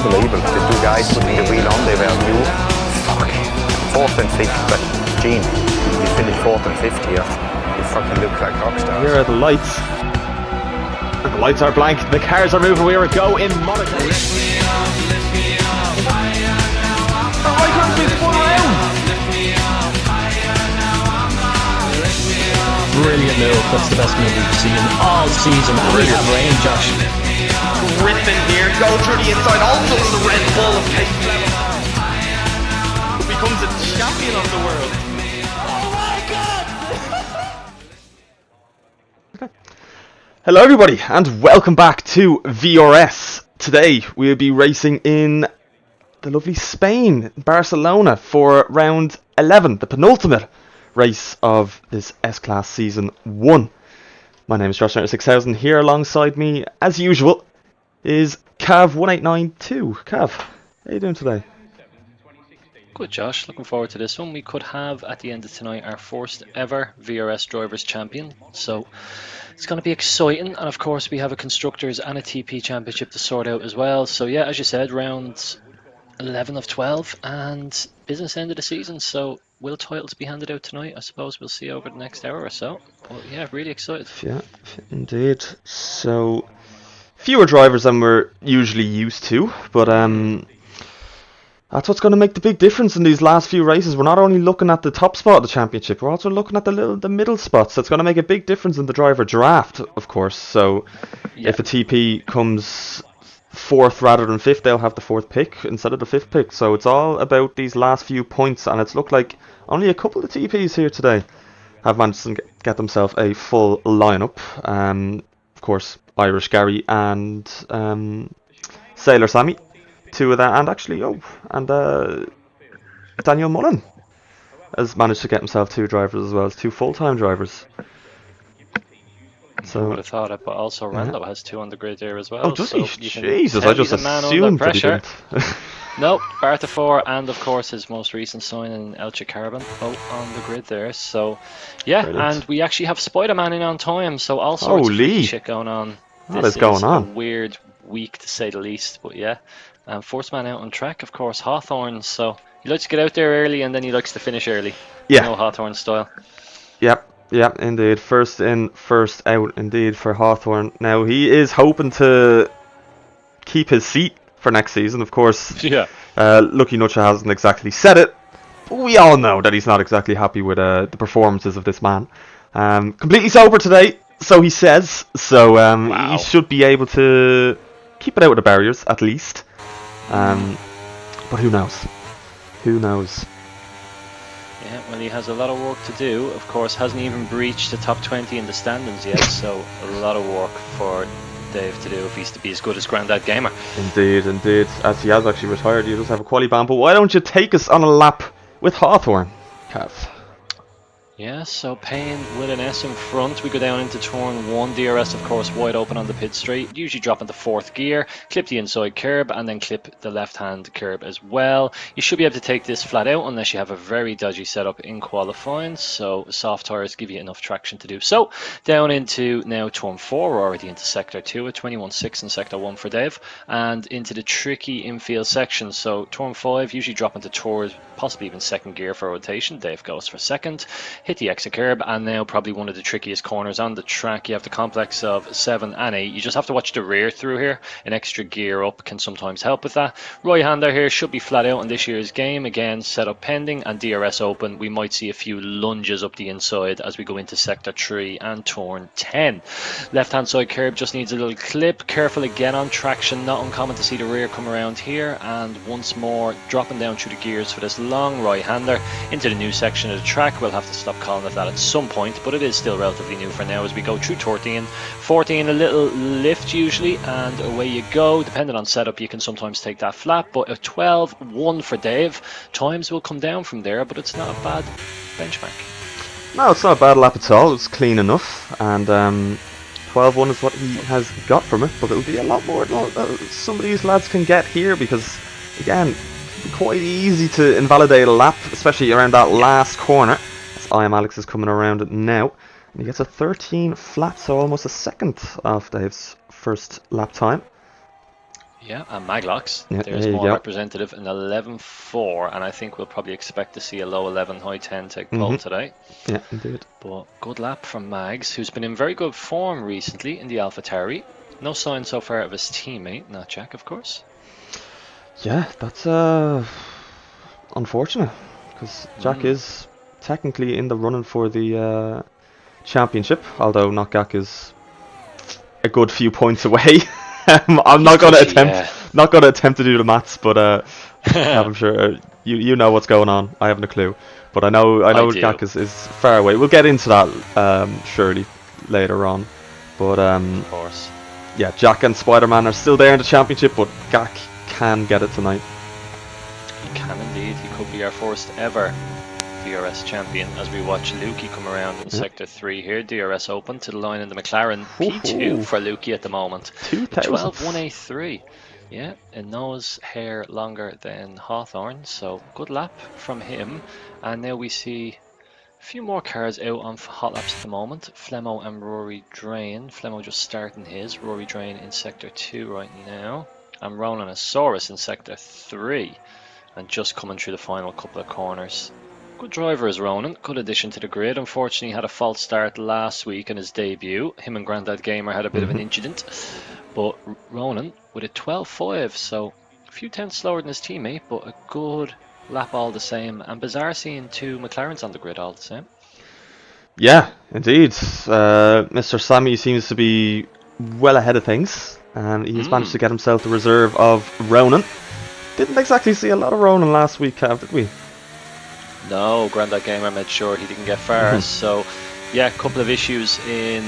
unbelievable. The two guys putting the wheel on, they were new. Fourth and fifth, but Gene, you finished fourth and fifth here. You fucking look like rock stars. Here are the lights. And the lights are blank. The cars are moving. We are go in Monaco. Why can't we spun around? Brilliant move. That's the best move we've seen all season. And we have rain, Josh. Griffin here. Go through the inside. Also the Red Bull of pace level. Becomes a champion of the world. Oh my God! Hello everybody and welcome back to VRS. Today we'll be racing in the lovely Spain, Barcelona, for round 11, the penultimate race of this S-Class Season 1. My name is Josh 6000. Here alongside me, as usual, is Cav1892. Cav, how are you doing today? Good, Josh. Looking forward to this one. We could have, at the end of tonight, our first ever VRS Drivers' Champion. So it's going to be exciting. And of course, we have a Constructors and a TP Championship to sort out as well. So yeah, as you said, round 11 of 12 and business end of the season. So will titles be handed out tonight? I suppose we'll see over the next hour or so. But yeah, really excited. Yeah, indeed. So fewer drivers than we're usually used to, but that's what's going to make the big difference in these last few races. We're not only looking at the top spot of the championship, we're also looking at the middle spots. That's going to make a big difference in the driver draft, of course. So if a TP comes fourth rather than fifth, they'll have the fourth pick instead of the fifth pick. So it's all about these last few points, and it's looked like only a couple of TPs here today have managed to get themselves a full lineup. Of course, Irish Gary and Sailor Sammy. Two of that, and actually, Daniel Mullen has managed to get himself two drivers as well as two full-time drivers. So I would have thought it, but also Rando has two on the grid there as well. Oh, does he? So Jesus, I just assumed that he didn't. No, Barta 4 and of course his most recent signing, Elche Carbon, both on the grid there. So yeah, brilliant. And we actually have Spider-Man in on time, so all sorts of freaky shit going on. What is going on? A weird week to say the least, but yeah. First man out on track, of course, Hawthorne. So he likes to get out there early and then he likes to finish early. Yeah. No Hawthorne style. Yep, indeed. First in, first out, indeed, for Hawthorne. Now, he is hoping to keep his seat for next season, of course. Yeah. Lucky Nutcha hasn't exactly said it, but we all know that he's not exactly happy with the performances of this man. Completely sober today, so he says. So wow. He should be able to keep it out of the barriers, at least. But who knows? Who knows? Yeah, well, he has a lot of work to do. Of course, hasn't even breached the top 20 in the standings yet, so a lot of work for Dave to do if he's to be as good as Grandad Gamer. Indeed. As he has actually retired, he does have a quali ban. But why don't you take us on a lap with Hawthorne, Cav? Yeah, so Payne with an S in front. We go down into turn 1. DRS, of course, wide open on the pit straight. Usually drop into fourth gear, clip the inside curb, and then clip the left-hand curb as well. You should be able to take this flat out unless you have a very dodgy setup in qualifying. So soft tyres give you enough traction to do so. Down into now turn 4. We're already into sector 2 at 21.6 in sector 1 for Dave. And into the tricky infield section. So turn 5, usually drop into third, possibly even second gear for rotation. Dave goes for second. Hit the exit curb, and now probably one of the trickiest corners on the track. You have the complex of 7 and 8. You just have to watch the rear through here. An extra gear up can sometimes help with that. Right hander here should be flat out in this year's game. Again, setup pending and DRS open. We might see a few lunges up the inside as we go into sector 3 and turn 10. Left hand side curb just needs a little clip. Careful again on traction. Not uncommon to see the rear come around here. And once more dropping down through the gears for this long right hander into the new section of the track. We'll have to stop calling it that at some point, but it is still relatively new for now as we go through 13. 14, a little lift usually, and away you go. Depending on setup, you can sometimes take that flat, but a 12.1 for Dave. Times will come down from there, but it's not a bad benchmark. No, it's not a bad lap at all. It's clean enough, and 12.1 is what he has got from it, but it'll be a lot more than some of these lads can get here, because again, quite easy to invalidate a lap, especially around that last corner. I am Alex is coming around it now, and he gets a 13 flat, so almost a second off Dave's first lap time. Yeah, and Maglocks. Yeah, There's there you more go. representative, an 11.4, and I think we'll probably expect to see a low 11, high 10 take pole today. Yeah, indeed. But good lap from Mags, who's been in very good form recently in the AlphaTauri. No sign so far of his teammate, not Jack, of course. Yeah, that's unfortunate, because Jack is technically in the running for the championship, although Knockgak is a good few points away. I'm not going to attempt to do the maths, but I'm sure you know what's going on. I haven't a clue, but I know Gak is far away. We'll get into that surely later on, but of course. Yeah, Jack and Spider-Man are still there in the championship, but Gak can get it tonight. He can indeed. He could be our first ever VRS champion as we watch Lukey come around in Sector 3 here. DRS open to the line in the McLaren. P2 for Lukey at the moment. 12.183. Yeah, a nose hair longer than Hawthorne, so good lap from him. And now we see a few more cars out on hot laps at the moment. Flemmo and Rory Drain. Flemmo just starting his. Rory Drain in Sector 2 right now. And Ronanosaurus in Sector 3. And just coming through the final couple of corners. Good driver is Ronan, good addition to the grid. Unfortunately, he had a false start last week in his debut. Him and Grandad Gamer had a bit of an incident. But Ronan with a 12.5, so a few tenths slower than his teammate, but a good lap all the same. And bizarre seeing two McLarens on the grid all the same. Yeah, indeed. Mr. Sammy seems to be well ahead of things, and he's managed to get himself the reserve of Ronan. Didn't exactly see a lot of Ronan last week, Cav, did we? No, Grandad Gamer made sure he didn't get far. So, yeah, a couple of issues in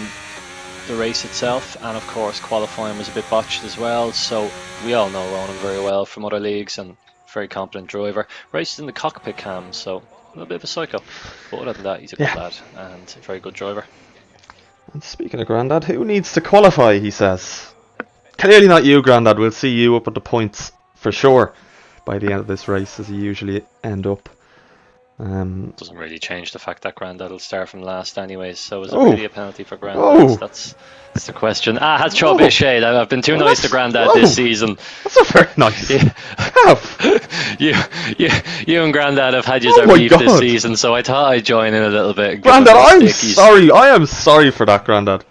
the race itself, and of course qualifying was a bit botched as well. So we all know Ronan very well from other leagues, and very competent driver. Raced in the cockpit cam, so a little bit of a psycho. But other than that, he's a good lad and a very good driver. And speaking of Grandad, who needs to qualify, he says. Clearly not you, Grandad. We'll see you up at the points for sure by the end of this race, as you usually end up. Doesn't really change the fact that Grandad will start from last anyways, so is it really a penalty for Grandad? That's the question. Has throw a bit of shade. I've been too nice to Grandad this season. That's not very nice. You and Grandad have had your beef this season, so I thought I'd join in a little bit. Grandad, I'm sorry. I am sorry for that, Grandad.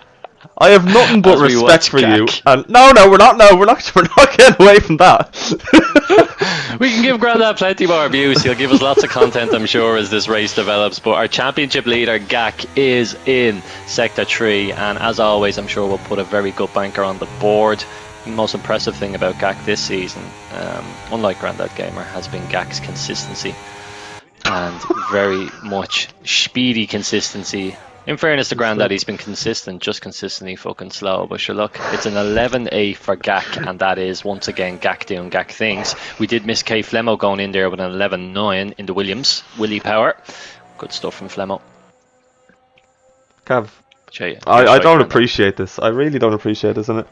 I have nothing but respect for you. And no, we're not getting away from that. We can give Grandad plenty more abuse. He'll give us lots of content, I'm sure, as this race develops. But our championship leader, Gak, is in Sector 3. And as always, I'm sure we'll put a very good banker on the board. The most impressive thing about Gak this season, unlike Grandad Gamer, has been Gak's consistency. And very much speedy consistency. In fairness to Grandad, he's been consistent, just consistently fucking slow. But sure, look, it's an 11.8 for Gak, and that is once again Gak doing Gak things. We did miss K Flemmo going in there with an 11.9 in the Williams. Willie Power. Good stuff from Flemmo. Cav, I don't appreciate this. I really don't appreciate this, isn't it?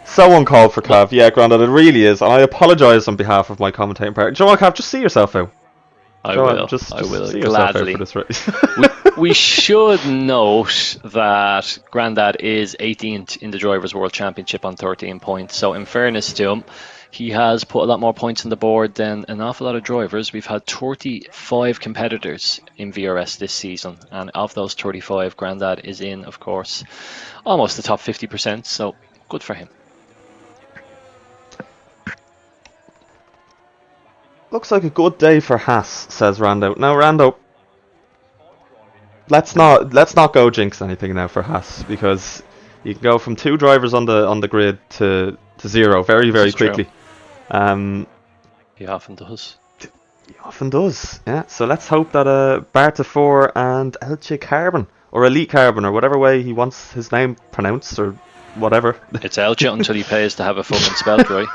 So uncalled for, Cav. Yeah, Grandad, it really is. And I apologise on behalf of my commentating partner. Do you know what, Cav? Just see yourself out. I will gladly. We should note that Grandad is 18th in the Drivers' World Championship on 13 points. So in fairness to him, he has put a lot more points on the board than an awful lot of drivers. We've had 35 competitors in VRS this season, and of those 35, Grandad is in, of course, almost the top 50%. So good for him. Looks like a good day for Haas, says Rando. Now, Rando, let's not go jinx anything now for Haas, because you can go from 2 drivers on the grid to 0 very, very quickly. He often does. He often does, yeah. So let's hope that Barta 4 and Elche Carbon, or Elite Carbon, or whatever way he wants his name pronounced, or whatever. It's Elche until he pays to have a fucking spelled right.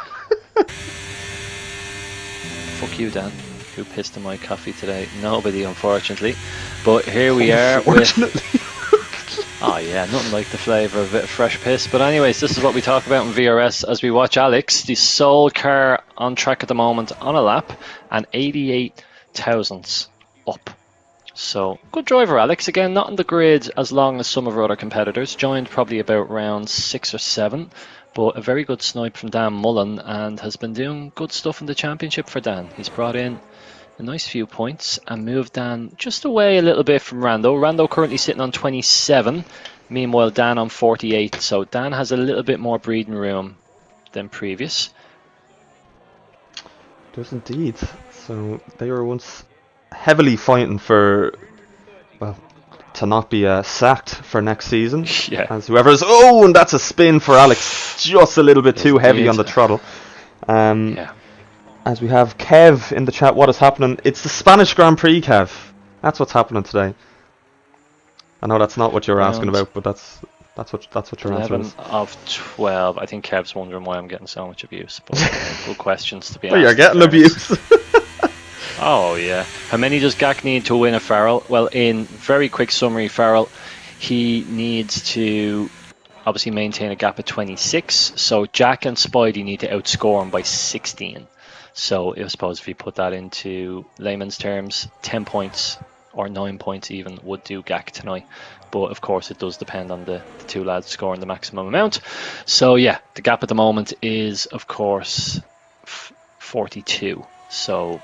Fuck you, Dan. Who pissed in my coffee today? Nobody, unfortunately. But here we are with... Oh yeah, nothing like the flavour of a bit of fresh piss. But anyways, this is what we talk about in VRS as we watch Alex, the sole car on track at the moment on a lap, and 88 thousandths up. So, good driver, Alex. Again, not on the grid as long as some of our other competitors. Joined probably about round 6 or 7. But a very good snipe from Dan Mullen, and has been doing good stuff in the championship for Dan. He's brought in a nice few points and moved Dan just away a little bit from Rando. Rando currently sitting on 27, meanwhile Dan on 48. So Dan has a little bit more breathing room than previous. Does indeed. So they were once heavily fighting for, well, to not be sacked for next season. Yeah. As whoever's, and that's a spin for Alex, just a little bit too heavy on the throttle. Yeah. As we have Kev in the chat, what is happening? It's the Spanish Grand Prix, Kev. That's what's happening today. I know that's not what you're asking about, but that's what your answer 11 is. of 12. I think Kev's wondering why I'm getting so much abuse. But good questions to be asked. Well, you're getting abuse. Oh, yeah. How many does Gak need to win a Farrell? Well, in very quick summary, Farrell, he needs to obviously maintain a gap of 26. So Jack and Spidey need to outscore him by 16. So I suppose if you put that into layman's terms, 10 points or 9 points even would do Gak tonight. But of course it does depend on the two lads scoring the maximum amount. So yeah, the gap at the moment is of course 42. So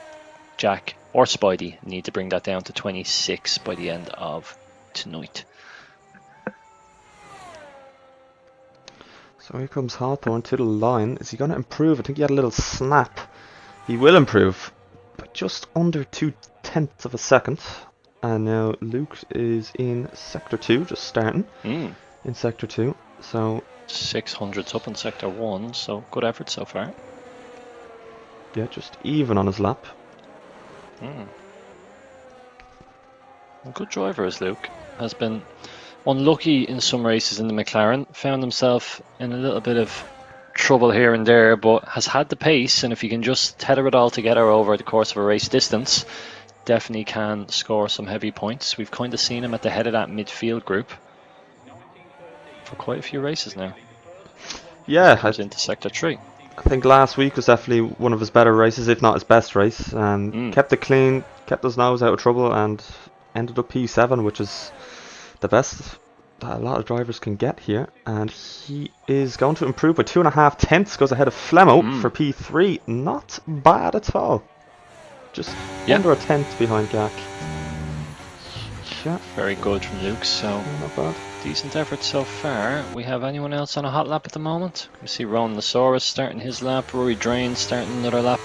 Jack or Spidey need to bring that down to 26 by the end of tonight. So here comes Hawthorne to the line. Is he going to improve? I think he had a little snap. He will improve, but just under 0.2 of a second. And now Luke is in Sector 2, just starting in Sector 2. So 600s up in Sector 1, so good effort so far. Yeah, just even on his lap. A good driver as Luke. Has been unlucky in some races in the McLaren. Found himself in a little bit of trouble here and there, but has had the pace, and if you can just tether it all together over the course of a race distance, definitely can score some heavy points. We've kind of seen him at the head of that midfield group for quite a few races now. Yeah, comes into Sector 3. I think last week was definitely one of his better races, if not his best race. Kept it clean, kept his nose out of trouble, and ended up P7, which is the best that a lot of drivers can get here. And he is going to improve by 2.5 tenths, goes ahead of Flemo for P3. Not bad at all. Just under a tenth behind Gak. Yeah. Very good from Luke, so not bad. Decent effort so far. We have anyone else on a hot lap at the moment? We see Ron Nasaurus starting his lap, Rory Drain starting another lap,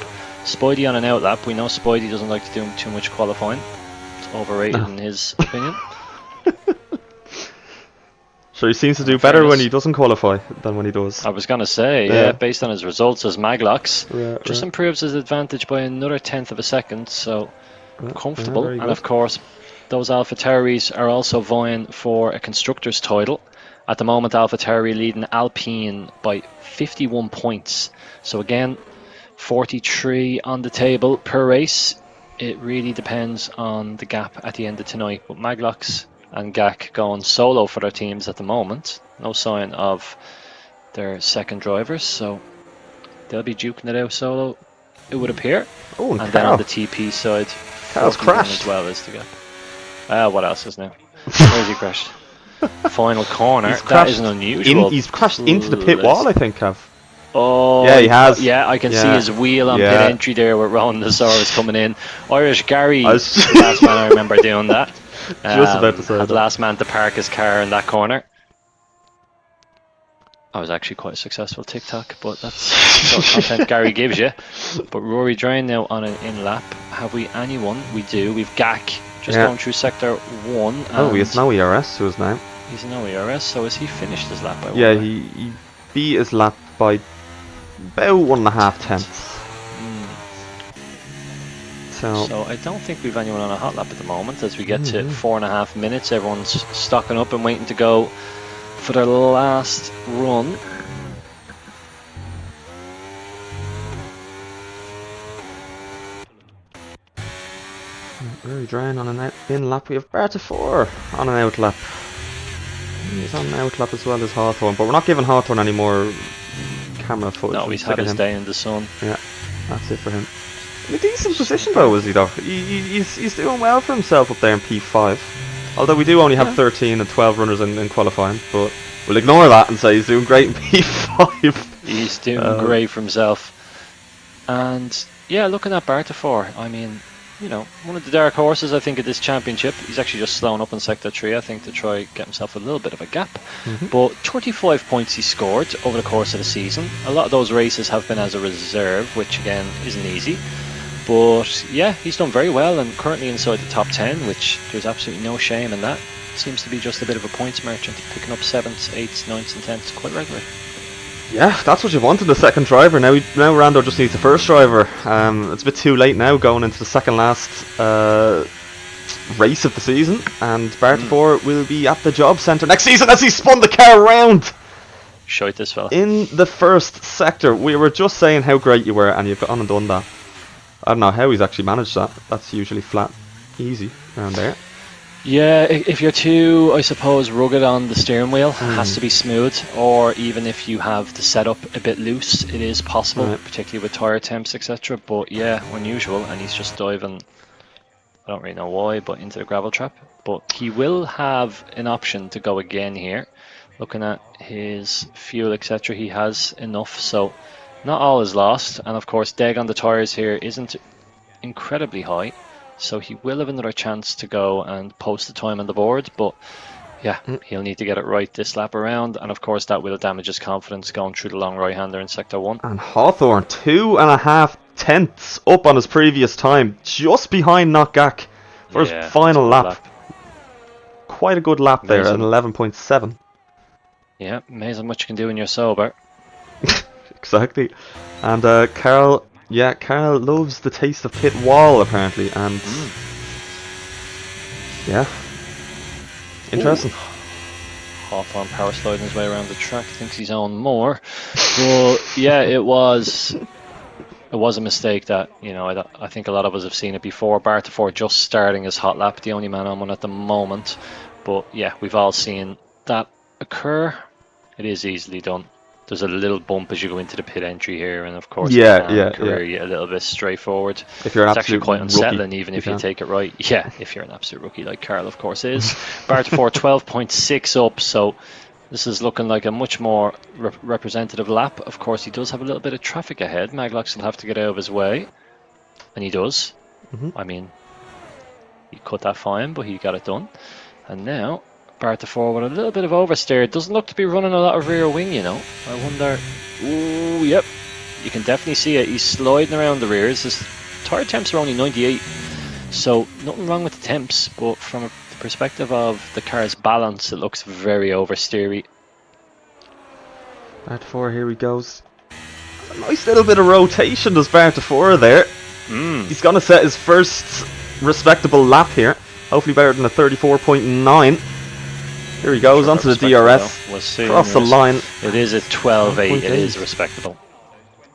Spidey on an out lap. We know Spidey doesn't like to do too much qualifying. It's overrated in his opinion. So he seems to do better when he doesn't qualify than when he does. I was going to say, yeah, based on his results as Maglocks, just improves his advantage by another tenth of a second, so comfortable. And of course, those AlphaTauris are also vying for a constructor's title. At the moment, AlphaTauri leading Alpine by 51 points. So again, 43 on the table per race. It really depends on the gap at the end of tonight. But Maglocks and Gak going solo for their teams at the moment. No sign of their second drivers, so they'll be duking it out solo, it would appear. Oh, and then on the TP side, Carl's crashed as well as the Gak. What else is now? Where's he crashed? Final corner. That is an unusual. He's crashed into the pit wall, I think, Kev. Oh, yeah, he has. Yeah, I can see his wheel on pit entry there with Ron Nasaurus coming in. Irish Gary, last man I remember doing that. Just about to say had that. last man to park his car in that corner. I was actually quite a successful TikTok, but that's sort of content Gary gives you. But Rory Drain now on an in lap. Have we anyone? We do. We've Gak just going through sector 1. Oh, he has no ERS to his name. He's no ERS, so has he finished his lap by 1? Yeah, he beat his lap by about 1.5 tenths. So I don't think we've anyone on a hot lap at the moment. As we get to 4.5 minutes, everyone's stocking up and waiting to go for their last run. Very drain on an in lap. We have Barta4 on an out lap. He's on an out lap as well as Hawthorne, but we're not giving Hawthorne any more camera footage. No, he's had his day in the sun. Yeah, that's it for him. In a decent position though, is he though? He's doing well for himself up there in P5. Although we do only have 13 and 12 runners in qualifying, but we'll ignore that and say he's doing great in P5. He's doing great for himself. And yeah, looking at Bartafor, I mean, you know, one of the dark horses, I think, of this championship. He's actually just slowing up in Sector 3, I think, to try get himself a little bit of a gap. But 35 points he scored over the course of the season. A lot of those races have been as a reserve, which again isn't easy. But yeah, he's done very well and currently inside the top 10, which there's absolutely no shame in that. Seems to be just a bit of a points merchant, picking up 7th, 8th, 9th and 10th quite regularly. Yeah, that's what you want in the second driver. Now Rando just needs the first driver. It's a bit too late now going into the second last race of the season, and Bartafor will be at the job centre next season as he spun the car around. Shite this fella. In the first sector, we were just saying how great you were, and you've gone and done that. I don't know how he's actually managed that. That's usually flat, easy around there. Yeah, if you're too, I suppose, rugged on the steering wheel, it has to be smooth, or even if you have the setup a bit loose, it is possible, particularly with tyre temps, etc. But yeah, unusual, and he's just diving, I don't really know why, but into the gravel trap. But he will have an option to go again here. Looking at his fuel, etc., he has enough, so not all is lost. And of course, deg on the tyres here isn't incredibly high. So he will have another chance to go and post the time on the board, but yeah, he'll need to get it right this lap around, and of course that will damage his confidence going through the long right-hander in Sector 1. And Hawthorne, 2.5 tenths up on his previous time, just behind Knockgak for his final lap. Quite a good lap there, at 11.7. Yeah, amazing what you can do when you're sober. Exactly. And Carl... Yeah, Carl loves the taste of pit wall, apparently, and yeah, interesting. Hawthorne power sliding his way around the track, thinks he's on more, but yeah, it was a mistake that, you know, I think a lot of us have seen it before. Bartafor just starting his hot lap, the only man on one at the moment, but yeah, we've all seen that occur. It is easily done. There's a little bump as you go into the pit entry here, and of course, career you a little bit straightforward. If you're it's actually quite unsettling, rookie, even if you take it right. Yeah, if you're an absolute rookie, like Carl, of course, is. Bartafor 12.6 up, so this is looking like a much more representative lap. Of course, he does have a little bit of traffic ahead. Maglox will have to get out of his way, and he does. I mean, he cut that fine, but he got it done. And now Bartafor with a little bit of oversteer. Doesn't look to be running a lot of rear wing, you know. I wonder. Ooh, yep. You can definitely see it. He's sliding around the rears. His tyre temps are only 98, so nothing wrong with the temps. But from the perspective of the car's balance, it looks very oversteery. Bartafor, here he goes. A nice little bit of rotation does Bartafor there. He's going to set his first respectable lap here. Hopefully better than a 34.9. Here he goes, onto the DRS, across the line. It is a 12.8, it is respectable.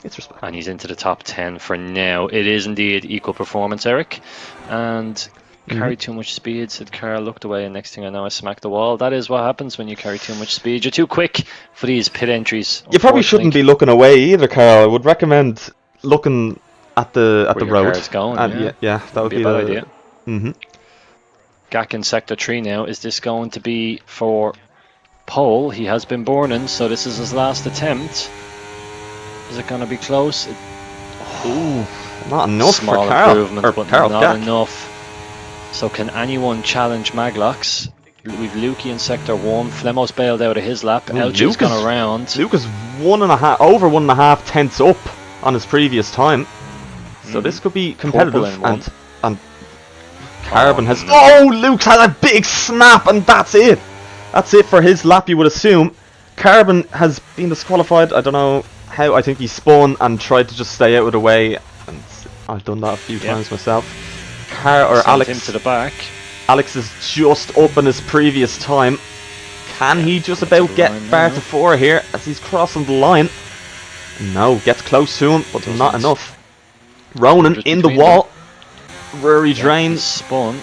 It's respectable. And he's into the top 10 for now. It is indeed equal performance, Eric. And carry too much speed, said Carl, looked away, and next thing I know I smacked the wall. That is what happens when you carry too much speed. You're too quick for these pit entries. You probably shouldn't be looking away either, Carl. I would recommend looking at the road. Car's going, that would be a bad idea. Gak in Sector 3 now. Is this going to be for pole? He has been born in, so this is his last attempt. Is it going to be close? Not enough Small for Carl. improvement, but not enough. So can anyone challenge Maglox? We've Lukey in Sector 1. Flemo's bailed out of his lap. Elgin's gone around. Luke is over 1.5 tenths up on his previous time. So this could be competitive. And Carbon has... Luke had a big snap, and that's it. That's it for his lap, you would assume. Carbon has been disqualified. I don't know how. I think he spun and tried to just stay out of the way. And I've done that a few times myself. Alex him to the back. Alex is just up in his previous time. Can he just about get Bartafor here as he's crossing the line? No, gets close to him, but not enough. Ronan in the wall. Rory Drain spun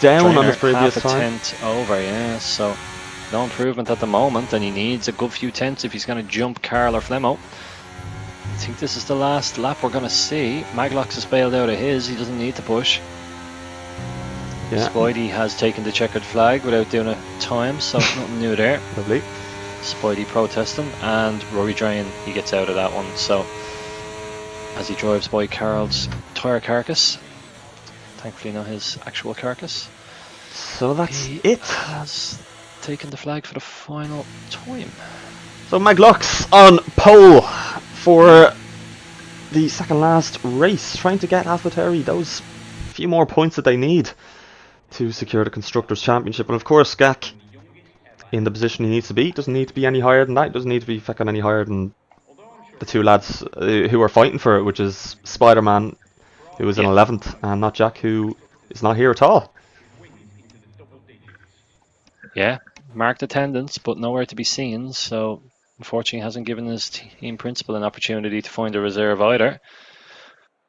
down on his previous half time. A tenth over, so no improvement at the moment, and he needs a good few tenths if he's going to jump Carl or Flemo. I think this is the last lap we're going to see. Maglox has bailed out of his. He doesn't need to push. Yeah. Spidey has taken the checkered flag without doing a time, so nothing new there. Lovely. Spidey protesting, and Rory Drain, he gets out of that one. So as he drives by Carroll's tyre carcass, thankfully not his actual carcass, So that's he it. has taken the flag for the final time. So Maglock's on pole for the second last race, trying to get AlphaTauri those few more points that they need to secure the Constructors' Championship. And of course, Gak in the position he needs to be. Doesn't need to be any higher than that. Doesn't need to be fucking any higher than the two lads who are fighting for it, which is Spider-Man, who is in 11th, and not Jack, who is not here at all. Yeah, marked attendance, but nowhere to be seen. So unfortunately, hasn't given his team principal an opportunity to find a reserve either.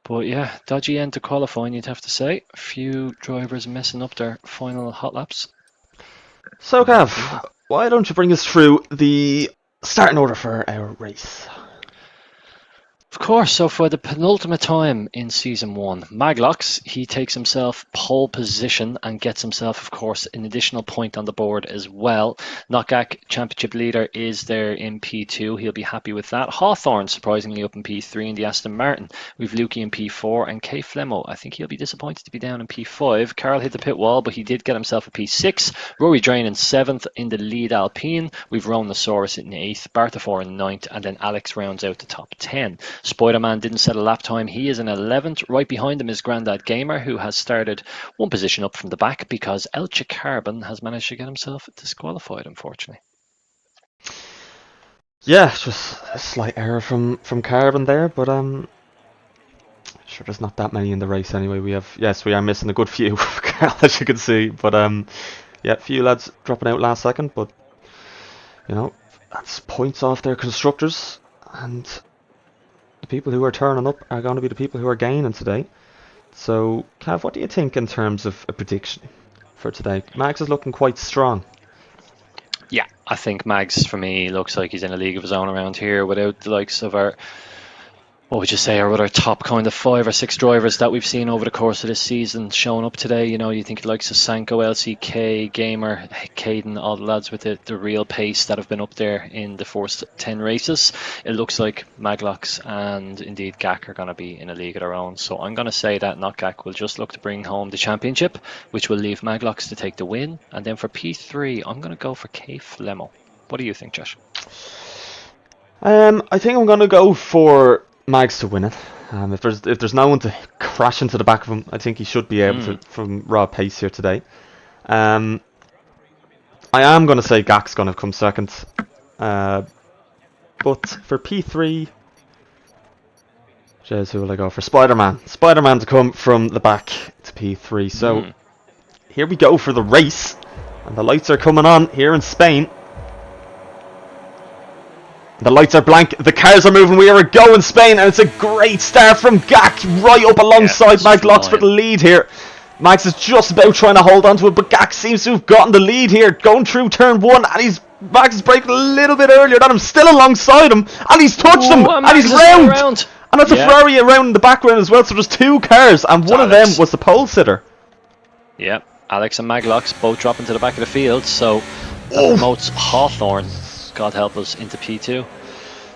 But yeah, dodgy end to qualifying, you'd have to say. A few drivers messing up their final hot laps. So Gav, why don't you bring us through the starting order for our race? Of course, so for the penultimate time in Season 1, Maglocks, he takes himself pole position and gets himself, of course, an additional point on the board as well. Knockback championship leader is there in P2. He'll be happy with that. Hawthorne, surprisingly, up in P3 in the Aston Martin. We've Lukey in P4 and Kay Flemmo. I think he'll be disappointed to be down in P5. Carroll hit the pit wall, but he did get himself a P6. Rory Drain in 7th in the lead Alpine. We've Ronosaurus in 8th, Bartafor in 9th, and then Alex rounds out the top 10. Spider-Man didn't set a lap time. He is in 11th. Right behind him is Grandad Gamer, who has started one position up from the back because Elche Carbon has managed to get himself disqualified, unfortunately. Yeah, just a slight error from Carbon there, but sure there's not that many in the race anyway. We are missing a good few, as you can see, but yeah, few lads dropping out last second, but you know, that's points off their constructors, and the people who are turning up are going to be the people who are gaining today. So, Cav, what do you think in terms of a prediction for today? Mags is looking quite strong. Yeah, I think Mags, for me, looks like he's in a league of his own around here without the likes of our, what would you say, our other top kind of 5 or 6 drivers that we've seen over the course of this season showing up today. You know, you think like Sasanko, LCK, Gamer, Caden, all the lads with the real pace that have been up there in the first 10 races. It looks like Maglocks and indeed Gak are going to be in a league of their own. So I'm going to say that not Gak will just look to bring home the championship, which will leave Maglocks to take the win. And then for P3, I'm going to go for Kay Flemmo. What do you think, Josh? I think I'm going to go for Mags to win it. If there's no one to crash into the back of him, I think he should be able to from raw pace here today. I am going to say Gak's going to come second. But for P3, Jez, who will I go for? Spider-Man. Spider-Man to come from the back to P3. So here we go for the race. And the lights are coming on here in Spain. The lights are blank, the cars are moving, we are going Spain, and it's a great start from Gak right up alongside Maglocks for the lead here. Max is just about trying to hold on to it, but Gak seems to have gotten the lead here, going through turn 1, and Max is braking a little bit earlier than him, still alongside him, and he's touched him, and he's round. And that's a Ferrari around in the background as well, so there's 2 cars, and one of them was the pole sitter. Yeah, Alex and Maglocks both dropping to the back of the field, so that promotes Hawthorne, God help us, into P2.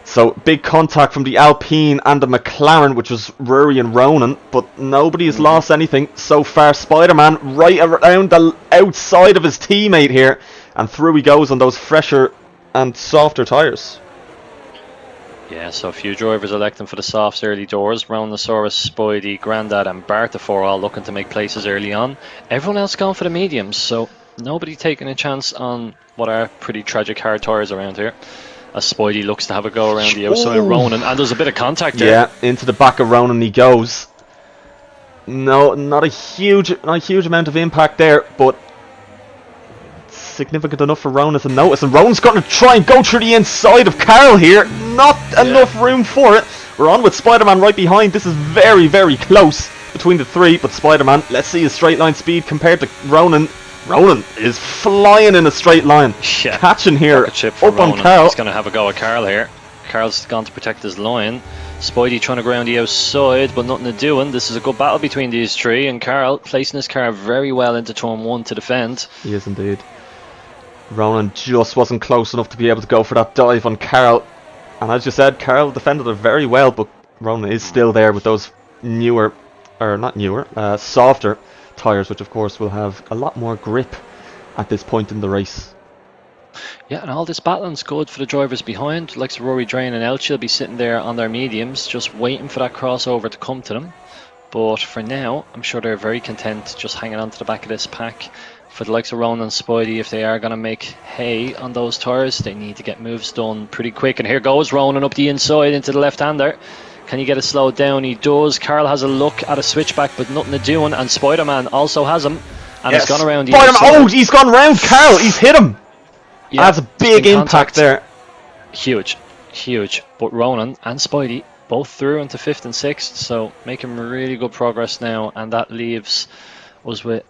So big contact from the Alpine and the McLaren, which was Rory and Ronan, but nobody has lost anything so far. Spider-Man right around the outside of his teammate here, and through he goes on those fresher and softer tyres. Yeah, so a few drivers electing for the softs early doors. Ronosaurus, Spidey, Grandad and Bartafor all looking to make places early on. Everyone else going for the mediums, so nobody taking a chance on what are pretty tragic hard tyres around here. As Spidey looks to have a go around the outside of Ronan, and there's a bit of contact there. Yeah, into the back of Ronan he goes. No, not a huge amount of impact there, but significant enough for Ronan to notice. And Ronan's going to try and go through the inside of Carl here. Not enough room for it. We're on with Spider-Man right behind. This is very, very close between the 3, but Spider-Man, let's see his straight line speed compared to Ronan. Ronan is flying in a straight line. Yeah. Catching here chip for up Ronan. on Carl. He's going to have a go at Carl here. Carl's gone to protect his line. Spidey trying to go around the outside, but nothing to doing. This is a good battle between these three, and Carl placing his car very well into turn 1 to defend. He is indeed. Ronan just wasn't close enough to be able to go for that dive on Carl. And as you said, Carl defended it very well, but Ronan is still there with those softer tyres, which of course will have a lot more grip at this point in the race. Yeah, and all this battling's good for the drivers behind. Like Rory Drain and Elche will be sitting there on their mediums, just waiting for that crossover to come to them. But for now, I'm sure they're very content just hanging on to the back of this pack. For the likes of Ronan and Spidey, if they are going to make hay on those tyres, they need to get moves done pretty quick. And here goes Ronan up the inside into the left-hander. Can he get it slowed down? He does. Carl has a look at a switchback, but nothing to doing. And Spider-Man also has him. And Yes. has gone around the Spider-Man, inside. oh, he's gone round Carl. He's hit him. Yeah, That's a big in impact contact. there. Huge. But Ronan and Spidey both through into 5th and 6th, so making really good progress now, and that leaves us with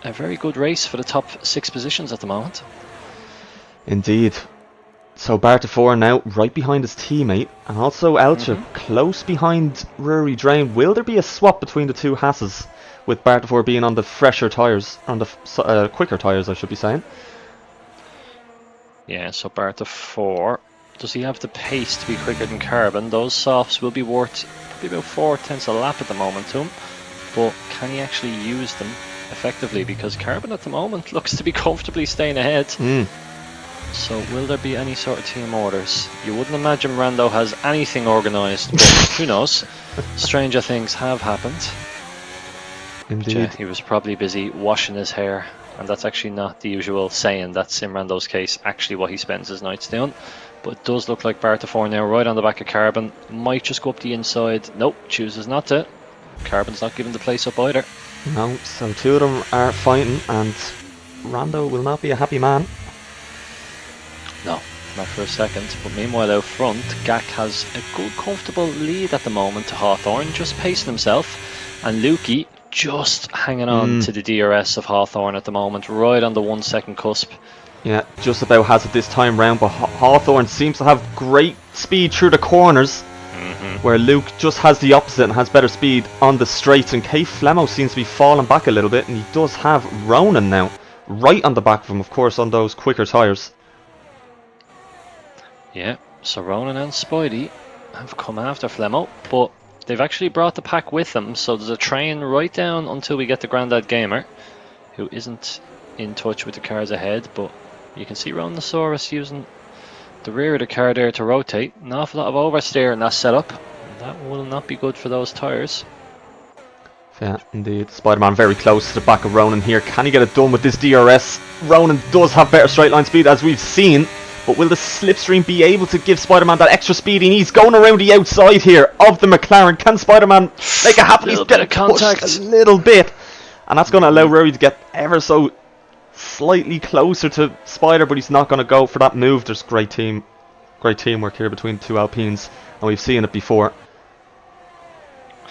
a very good race for the top 6 positions at the moment. Indeed. So Bartafor now right behind his teammate, and also Elche close behind Rory Drain. Will there be a swap between the two Hasses, with Bartafor being on the fresher tyres, on the quicker tyres I should be saying? Yeah, so Bartafor, does he have the pace to be quicker than Carbon? Those softs will be worth probably about 4/10 a lap at the moment to him, but can he actually use them effectively? Because Carbon at the moment looks to be comfortably staying ahead. So will there be any sort of team orders? You wouldn't imagine Rando has anything organised, but who knows? Stranger things have happened. Indeed. Yeah, he was probably busy washing his hair, and that's actually not the usual saying. That's in Rando's case actually what he spends his nights doing. But it does look like Bartafor now right on the back of Carbon. Might just go up the inside. Nope, chooses not to. Carbon's not giving the place up either. No, so two of them are fighting, and Rando will not be a happy man. No, not for a second. But meanwhile out front, Gak has a good comfortable lead at the moment to Hawthorne, just pacing himself. And Lukey just hanging on to the DRS of Hawthorne at the moment, right on the 1 second cusp. Yeah, just about has it this time round, but Hawthorne seems to have great speed through the corners, where Luke just has the opposite and has better speed on the straights, and Kay Flemo seems to be falling back a little bit, and he does have Ronan now right on the back of him, of course, on those quicker tyres. Yeah, so Ronan and Spidey have come after Flemo, but they've actually brought the pack with them, so there's a train right down until we get the Grandad Gamer, who isn't in touch with the cars ahead, but you can see Ronosaurus using the rear of the car there to rotate. An awful lot of oversteer in that setup. That will not be good for those tyres. Yeah, indeed. Spider-Man very close to the back of Ronan here. Can he get it done with this DRS? Ronan does have better straight line speed, as we've seen, but will the slipstream be able to give Spider-Man that extra speed he needs? Going around the outside here of the McLaren. Can Spider-Man make it happen? He's getting pushed a little bit, and that's going to allow Rory to get ever so slightly closer to Spider, but he's not going to go for that move. There's great teamwork here between the two Alpines, and we've seen it before.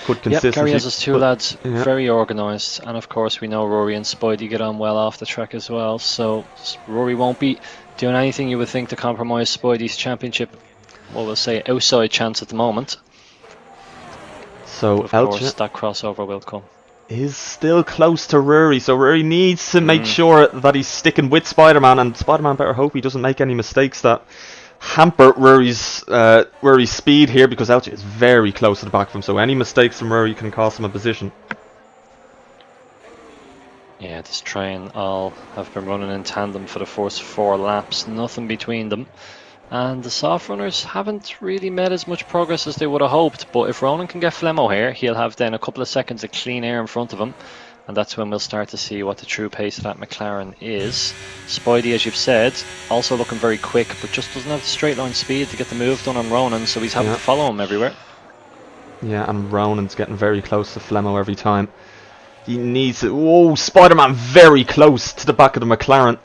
Good consistency. Yep, Gary has his two lads yeah. very organised, and of course we know Rory and Spidey get on well off the track as well, so Rory won't be doing anything you would think to compromise Spidey's championship, well, we'll say outside chance at the moment. So but of course that crossover will come. Is still close to Rory, so Rory needs to make sure that he's sticking with Spider-Man, and Spider-Man better hope he doesn't make any mistakes that hamper Rory's speed here, because Elche is very close to the back of him, so any mistakes from Rory can cost him a position. Yeah, this train all have been running in tandem for the first 4 laps, nothing between them. And the soft runners haven't really made as much progress as they would have hoped, but if Ronan can get Flemo here, he'll have then a couple of seconds of clean air in front of him, and that's when we'll start to see what the true pace of that McLaren is. Spidey, as you've said, also looking very quick, but just doesn't have the straight line speed to get the move done on Ronan, so he's having to follow him everywhere. Yeah, and Ronan's getting very close to Flemo every time. He needs it. Oh, Spider-Man very close to the back of the McLaren.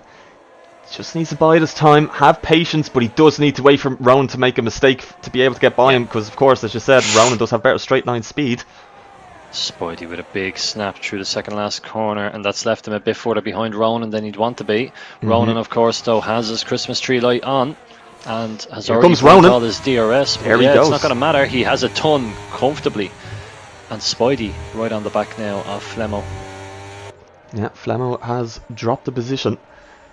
Just needs to bide his time, have patience, but he does need to wait for Ronan to make a mistake to be able to get by him, because of course, as you said, Ronan does have better straight line speed. Spidey with a big snap through the second last corner, and that's left him a bit further behind Ronan than he'd want to be. Ronan, of course, though, has his Christmas tree light on, and has Here already comes burnt Ronan. all his DRS. There But he yeah, goes. it's not going to matter. He has a ton comfortably. And Spidey right on the back now of Flemmo. Yeah, Flemmo has dropped the position.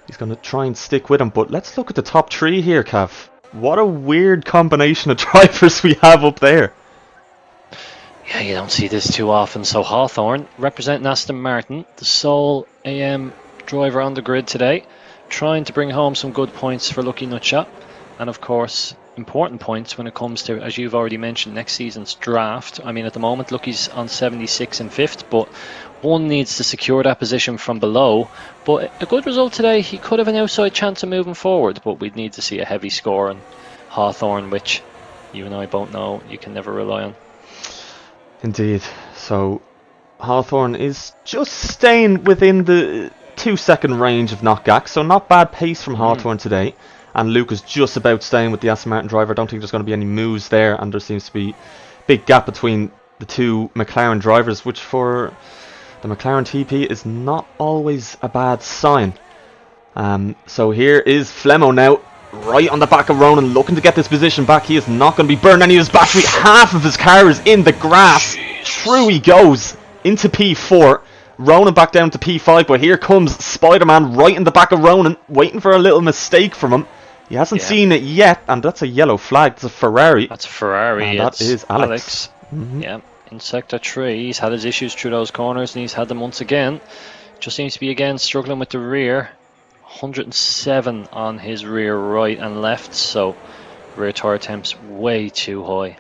He's going to try and stick with him, but let's look at the top 3 here, Cav. What a weird combination of drivers we have up there. Yeah, you don't see this too often. So Hawthorne, representing Aston Martin, the sole AM driver on the grid today, trying to bring home some good points for Lucky Nutshot. And of course, important points when it comes to, as you've already mentioned, next season's draft. I mean, at the moment, Lucky's on 76 and 5th, but one needs to secure that position from below. But a good result today, he could have an outside chance of moving forward, but we'd need to see a heavy score on Hawthorne, which you and I both know you can never rely on. Indeed. So Hawthorne is just staying within the 2-second range of Knockgack, so not bad pace from Hawthorne today. And Luke is just about staying with the Aston Martin driver. I don't think there's going to be any moves there, and there seems to be a big gap between the two McLaren drivers, which for the McLaren TP is not always a bad sign. So here is Flemmo now, right on the back of Ronan, looking to get this position back. He is not going to be burning any of his battery. Half of his car is in the grass. Through he goes into P4. Ronan back down to P5, but here comes Spider-Man right in the back of Ronan, waiting for a little mistake from him. He hasn't seen it yet, and that's a yellow flag. It's a Ferrari. That's a Ferrari. And that is Alex. Yeah, in Sector 3, he's had his issues through those corners, and he's had them once again. Just seems to be again struggling with the rear. 107 on his rear right and left, so rear tire temps way too high.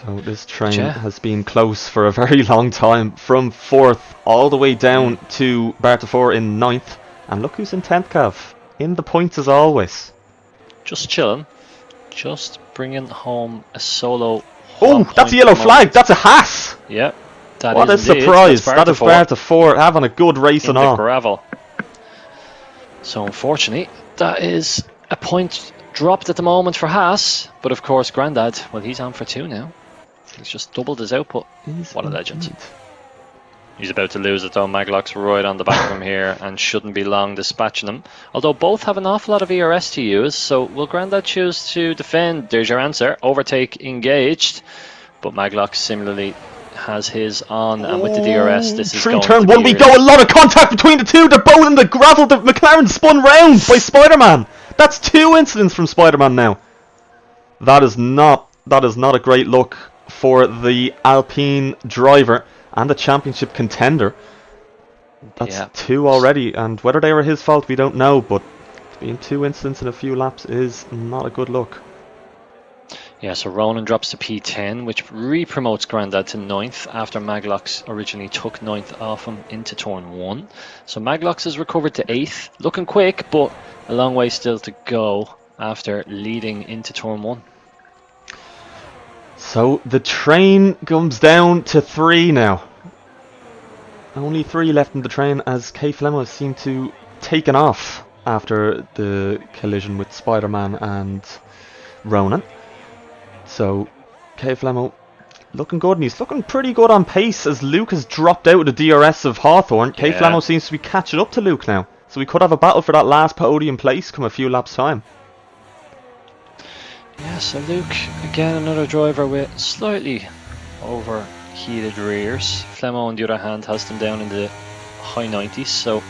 So this train has been close for a very long time, from 4th all the way down to Bartafor in 9th. And look who's in 10th, Cav. In the points as always. Just chilling. Just bringing home a solo. Oh, that's a yellow flag. That's a Haas. Yep. That what a is indeed. surprise. That is Bartafor having a good race and all. Gravel. So unfortunately, that is a point dropped at the moment for Haas. But of course, Grandad, well, he's on for 2 now. He's just doubled his output. What a legend. He's about to lose it though. Maglock's right on the back of him here and shouldn't be long dispatching him. Although both have an awful lot of VRS to use, so will Grandad choose to defend? There's your answer. Overtake engaged. But Maglock similarly has his on, and with the DRS, this is through going turn to 1 we go. A lot of contact between the two. They're both in the gravel. The McLaren spun round by Spider-Man. That's 2 incidents from Spider-Man now. That is not a great look for the Alpine driver and the championship contender. That's 2 already, and whether they were his fault we don't know, but being 2 incidents in a few laps is not a good look. Yeah, so Ronan drops to P10, which re-promotes Grandad to 9th after Maglox originally took 9th off him into turn 1. So Maglox has recovered to 8th, looking quick, but a long way still to go after leading into turn 1. So the train comes down to 3 now. Only 3 left in the train as K Flemmo seemed to taken off after the collision with Spider-Man and Ronan. So K Flemmo looking good, and he's looking pretty good on pace as Luke has dropped out of the DRS of Hawthorne. K Flemmo seems to be catching up to Luke now. So we could have a battle for that last podium place come a few laps time. Yeah, so Luke, again another driver with slightly overheated rears. Flemmo on the other hand has them down in the high 90s, so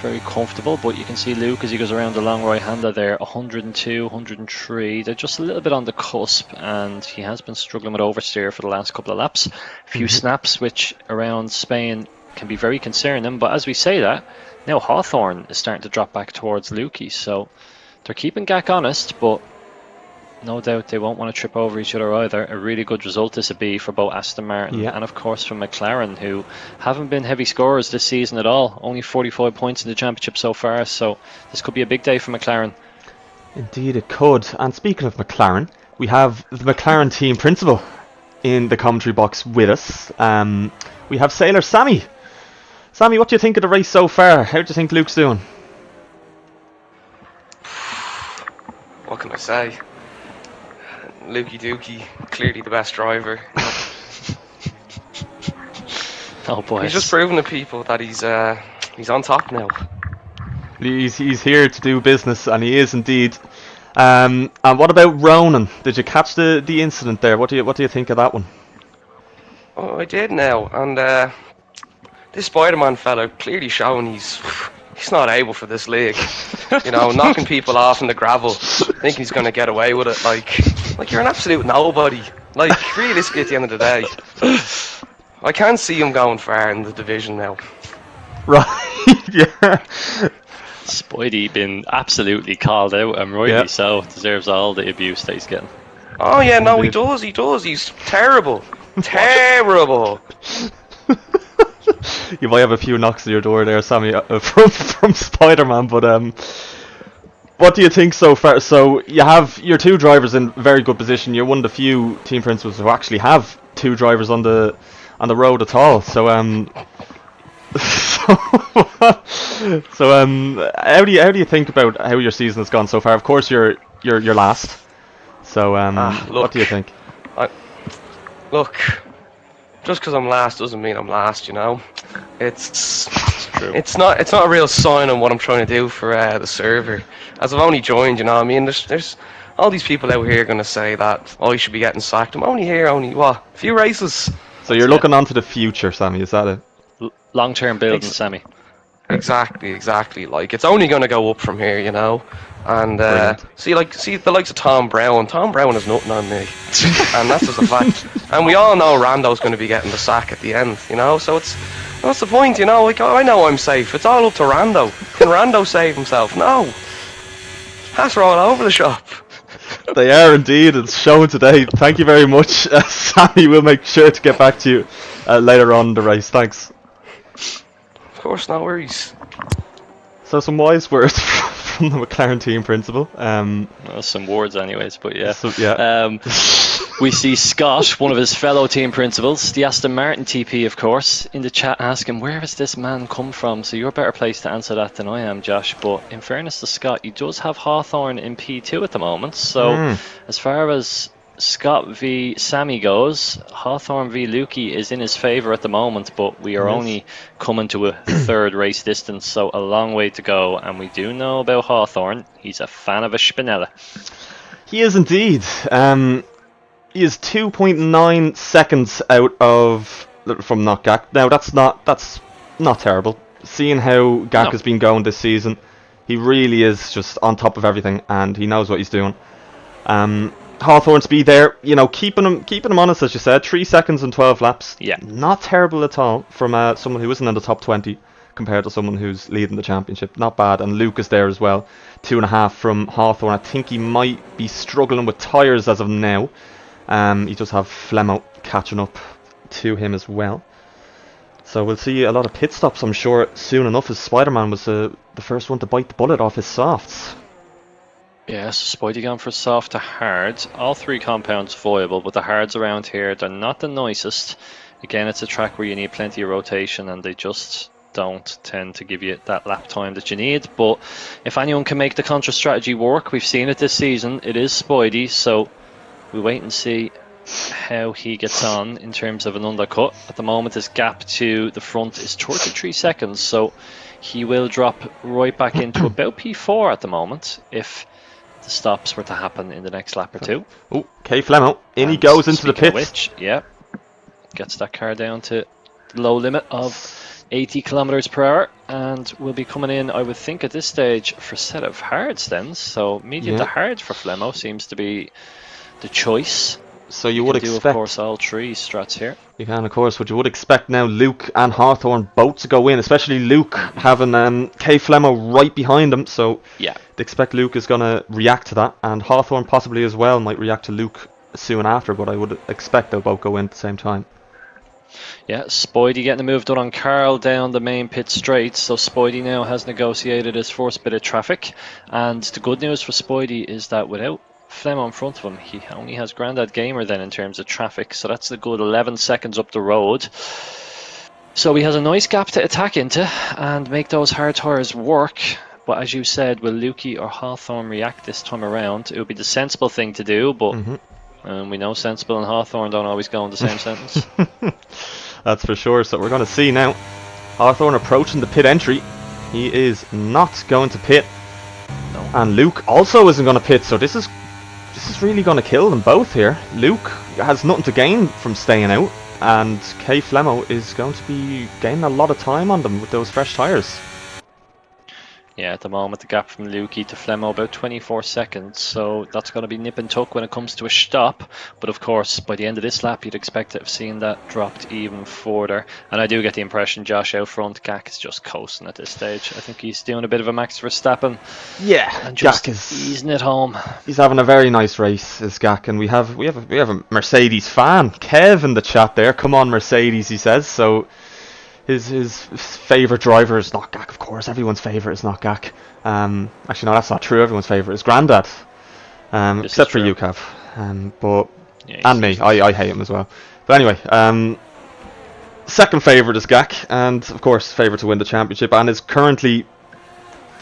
very comfortable. But you can see Luke as he goes around the long right hander there, 102, 103. They're just a little bit on the cusp, and he has been struggling with oversteer for the last couple of laps. A few snaps which around Spain can be very concerning, but as we say that, now Hawthorne is starting to drop back towards Lukey, so they're keeping Gak honest, but no doubt they won't want to trip over each other either. A really good result this would be for both Aston Martin and of course for McLaren, who haven't been heavy scorers this season at all. Only 45 points in the championship so far, so this could be a big day for McLaren. Indeed it could. And speaking of McLaren, we have the McLaren team principal in the commentary box with us. We have Sailor Sammy. Sammy, what do you think of the race so far? How do you think Luke's doing? What can I say? Lukey Dookie, clearly the best driver. Oh boy. He's just proven to people that he's on top now. He's here to do business, and he is indeed. And what about Ronan? Did you catch the incident there? What do you think of that one? Oh, I did now, and this Spider-Man fella clearly showing he's not able for this league. You know, knocking people off in the gravel, thinking he's going to get away with it. Like you're an absolute nobody. Like, realistically, at the end of the day, I can't see him going far in the division now. Right, yeah. Spidey been absolutely called out, and rightly Yeah. so. Deserves all the abuse that he's getting. Oh yeah, no, he does. He's terrible. Terrible. You might have a few knocks at your door there, Sammy, from Spider-Man, but what do you think so far? So you have your two drivers in very good position. You're one of the few team principals who actually have two drivers on the road at all. So how do you think about how your season has gone so far? Of course, you're last. So what do you think? Look, just because I'm last doesn't mean I'm last. You know, it's true. It's not a real sign on what I'm trying to do for the server. As I've only joined, you know, I mean, there's all these people out here going to say that I should be getting sacked. I'm only here, a few races. So you're looking onto the future, Sammy. Is that it? Long-term building, Sammy. Exactly. Like, it's only going to go up from here, you know. And see the likes of Tom Brown. Tom Brown has nothing on me, and that's just a fact. And we all know Rando's going to be getting the sack at the end, you know. So what's the point, you know? Like, I know I'm safe. It's all up to Rando. Can Rando save himself? No. Hats are all over the shop. They are indeed. It's shown today. Thank you very much, Sammy. We'll make sure to get back to you later on in the race. Thanks. Of course, no worries. So some wise words from the McLaren team principal. Well, some words anyways, but yeah. So, yeah. We see Scott, one of his fellow team principals, the Aston Martin TP, of course, in the chat asking, where has this man come from? So you're better placed to answer that than I am, Josh. But in fairness to Scott, he does have Hawthorne in P2 at the moment. So as far as Scott v Sammy goes, Hawthorne v Lukey is in his favour at the moment, but we are only coming to a third race distance, so a long way to go. And we do know about Hawthorne, he's a fan of a Spinella. He is indeed. He is 2.9 seconds out from not Gak. Now that's not terrible. Seeing how Gak has been going this season, he really is just on top of everything, and he knows what he's doing. Hawthorne speed there, you know, keeping him honest, as you said, 3 seconds and 12 laps. Yeah, not terrible at all from someone who isn't in the top 20 compared to someone who's leading the championship. Not bad. And Luke is there as well, 2.5 from Hawthorne. I think he might be struggling with tyres as of now. He does have Flemmo catching up to him as well. So we'll see a lot of pit stops, I'm sure, soon enough, as Spider-Man was the first one to bite the bullet off his softs. Yeah, so Spidey going for soft to hard. All three compounds viable, but the hards around here, they're not the nicest. Again, it's a track where you need plenty of rotation, and they just don't tend to give you that lap time that you need. But if anyone can make the contra strategy work, we've seen it this season, it is Spidey, so we wait and see how he gets on in terms of an undercut. At the moment, his gap to the front is 33 seconds, so he will drop right back into about P4 at the moment if the stops were to happen in the next lap or two. Oh, K Flemmo, in he goes into the pits. Which, yeah, gets that car down to the low limit of 80 kilometers per hour, and will be coming in, I would think, at this stage for a set of hards then. So medium to hard for Flemmo seems to be the choice. So you would expect, of course, all three strats here. You can, of course, but you would expect now Luke and Hawthorne both to go in, especially Luke having K Flemmo right behind him. So yeah, they expect Luke is going to react to that, and Hawthorne possibly as well might react to Luke soon after, but I would expect they'll both go in at the same time. Yeah, Spidey getting the move done on Carl down the main pit straight, so Spidey now has negotiated his first bit of traffic, and the good news for Spidey is that without Flemmo in front of him, he only has Grandad Gamer then in terms of traffic, so that's a good 11 seconds up the road. So he has a nice gap to attack into and make those hard tyres work. But as you said, will Lukey or Hawthorne react this time around? It would be the sensible thing to do, but we know sensible and Hawthorne don't always go in the same sentence. That's for sure. So we're going to see now Hawthorne approaching the pit entry. He is not going to pit. No. And Luke also isn't going to pit, so this is really going to kill them both here. Luke has nothing to gain from staying out, and K Flemo is going to be gaining a lot of time on them with those fresh tyres. Yeah, at the moment the gap from Lukey to Flemo about 24 seconds, so that's going to be nip and tuck when it comes to a stop. But of course, by the end of this lap, you'd expect to have seen that dropped even further. And I do get the impression Josh out front, Gak is just coasting at this stage. I think he's doing a bit of a Max Verstappen. Yeah, and just Gak is easing it home. He's having a very nice race, is Gak, and we have a Mercedes fan, Kev, in the chat there. Come on, Mercedes, he says. So. His favourite driver is not Gak, of course. Everyone's favourite is not Gak. Actually, no, that's not true. Everyone's favourite is Grandad. Except for you, Kev. But yeah, and me. I hate him as well. But anyway, second favourite is Gak, and of course, favourite to win the championship, and is currently,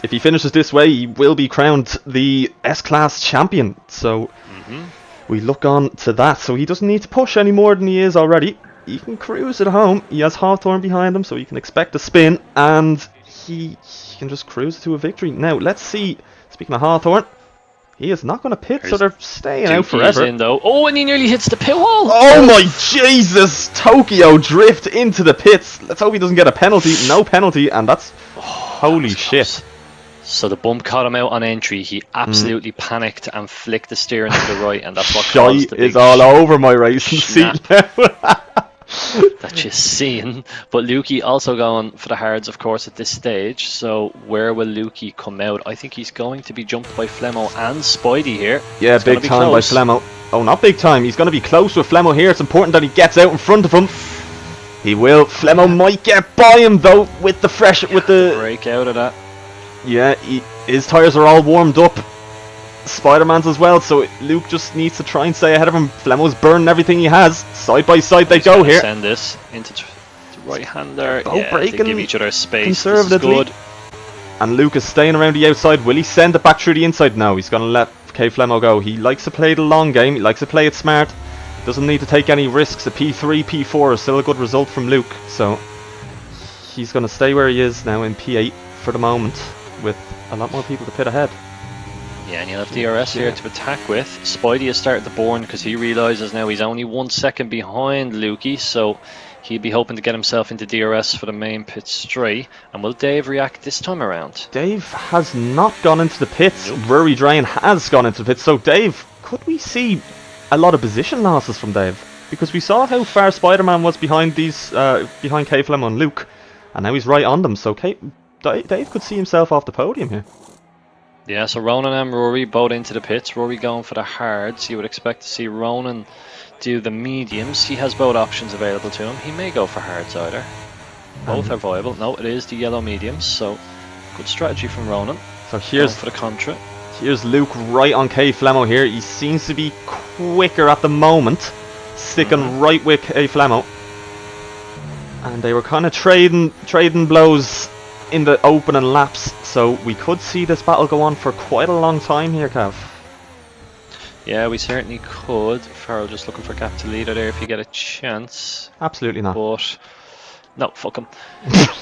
if he finishes this way, he will be crowned the S-Class champion. So we look on to that. So he doesn't need to push any more than he is already. He can cruise at home. He has Hawthorne behind him, so he can expect a spin, and he can just cruise to a victory. Now, let's see. Speaking of Hawthorne, he is not going to pit, so they're staying out forever. In, though. Oh, and he nearly hits the pit wall. Oh my Jesus! Tokyo drift into the pits. Let's hope he doesn't get a penalty. No penalty, and that's holy shit. Close. So the bump caught him out on entry. He absolutely panicked and flicked the steering to the right, and that's what caused the big is all over my racing seat now. that you're seeing. But Lukey also going for the hards, of course, at this stage. So where will Lukey come out? I think he's going to be jumped by Flemo and Spidey here. Yeah, big time by Flemo. Oh, not big time. He's going to be close with Flemo here. It's important that he gets out in front of him. He will. Flemo might get by him though with the fresh, with the break out of that. Yeah, his tyres are all warmed up. Spider-Man's as well, so Luke just needs to try and stay ahead of him. Flemo's burning everything he has. Side by side they go here. Send this into the right-hander. Both breaking, they give each other space. Conservatively. This is good. And Luke is staying around the outside. Will he send it back through the inside? No, he's going to let K Flemo go. He likes to play the long game. He likes to play it smart. Doesn't need to take any risks. A P3, P4 is still a good result from Luke. So he's going to stay where he is now in P8 for the moment, with a lot more people to pit ahead. Yeah, and you'll have DRS here to attack with. Spidey has started the burn because he realises now he's only 1 second behind Lukey, so he'll be hoping to get himself into DRS for the main pit straight. And will Dave react this time around? Dave has not gone into the pits. Nope. Rory Drain has gone into the pits. So Dave, could we see a lot of position losses from Dave? Because we saw how far Spider-Man was behind these, behind K Flemo and Luke, and now he's right on them. So Dave could see himself off the podium here. Yeah, so Ronan and Rory both into the pits. Rory going for the hards. You would expect to see Ronan do the mediums. He has both options available to him. He may go for hards either. Both are viable. No, it is the yellow mediums, so good strategy from Ronan. So here's for the contra. Here's Luke right on K Flemo here. He seems to be quicker at the moment, sticking right with K Flemo. And they were kind of trading blows in the opening laps, so we could see this battle go on for quite a long time here, Cav. Yeah, we certainly could. Farrell just looking for Gap to leader there if you get a chance. Absolutely not. But no, fuck him.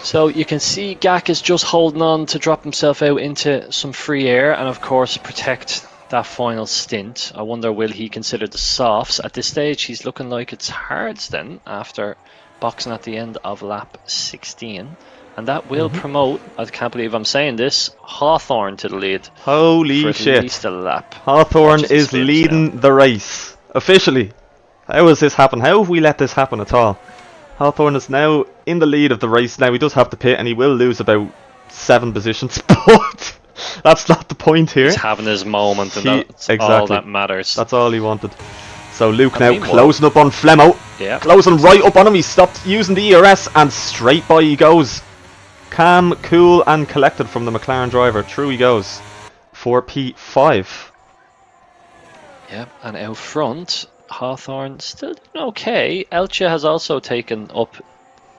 So you can see Gak is just holding on to drop himself out into some free air and of course protect that final stint. I wonder, will he consider the softs? At this stage he's looking like it's hards then, after boxing at the end of lap 16. And that will promote, I can't believe I'm saying this, Hawthorne to the lead. Holy for shit. At least a lap. Hawthorne is leading the race. Officially. How has this happened? How have we let this happen at all? Hawthorne is now in the lead of the race. Now he does have to pit and he will lose about 7 positions, but that's not the point here. He's having his moment and that's all that matters. That's all he wanted. So Luke now closing up on Flemo. Yeah. Closing right up on him. He stopped using the ERS and straight by he goes. Calm, cool and collected from the McLaren driver. Through he goes for P5. Yeah, and out front, Hawthorne still doing okay. Elche has also taken up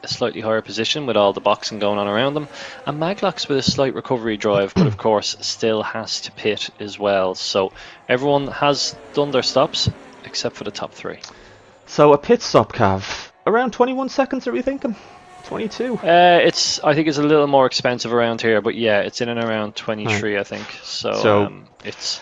a slightly higher position with all the boxing going on around them. And Maglock's with a slight recovery drive, but of course still has to pit as well. So everyone has done their stops except for the top 3. So a pit stop, Cav. Around 21 seconds, are we thinking? 22. I think it's a little more expensive around here, but yeah, it's in and around 23, I think. So it's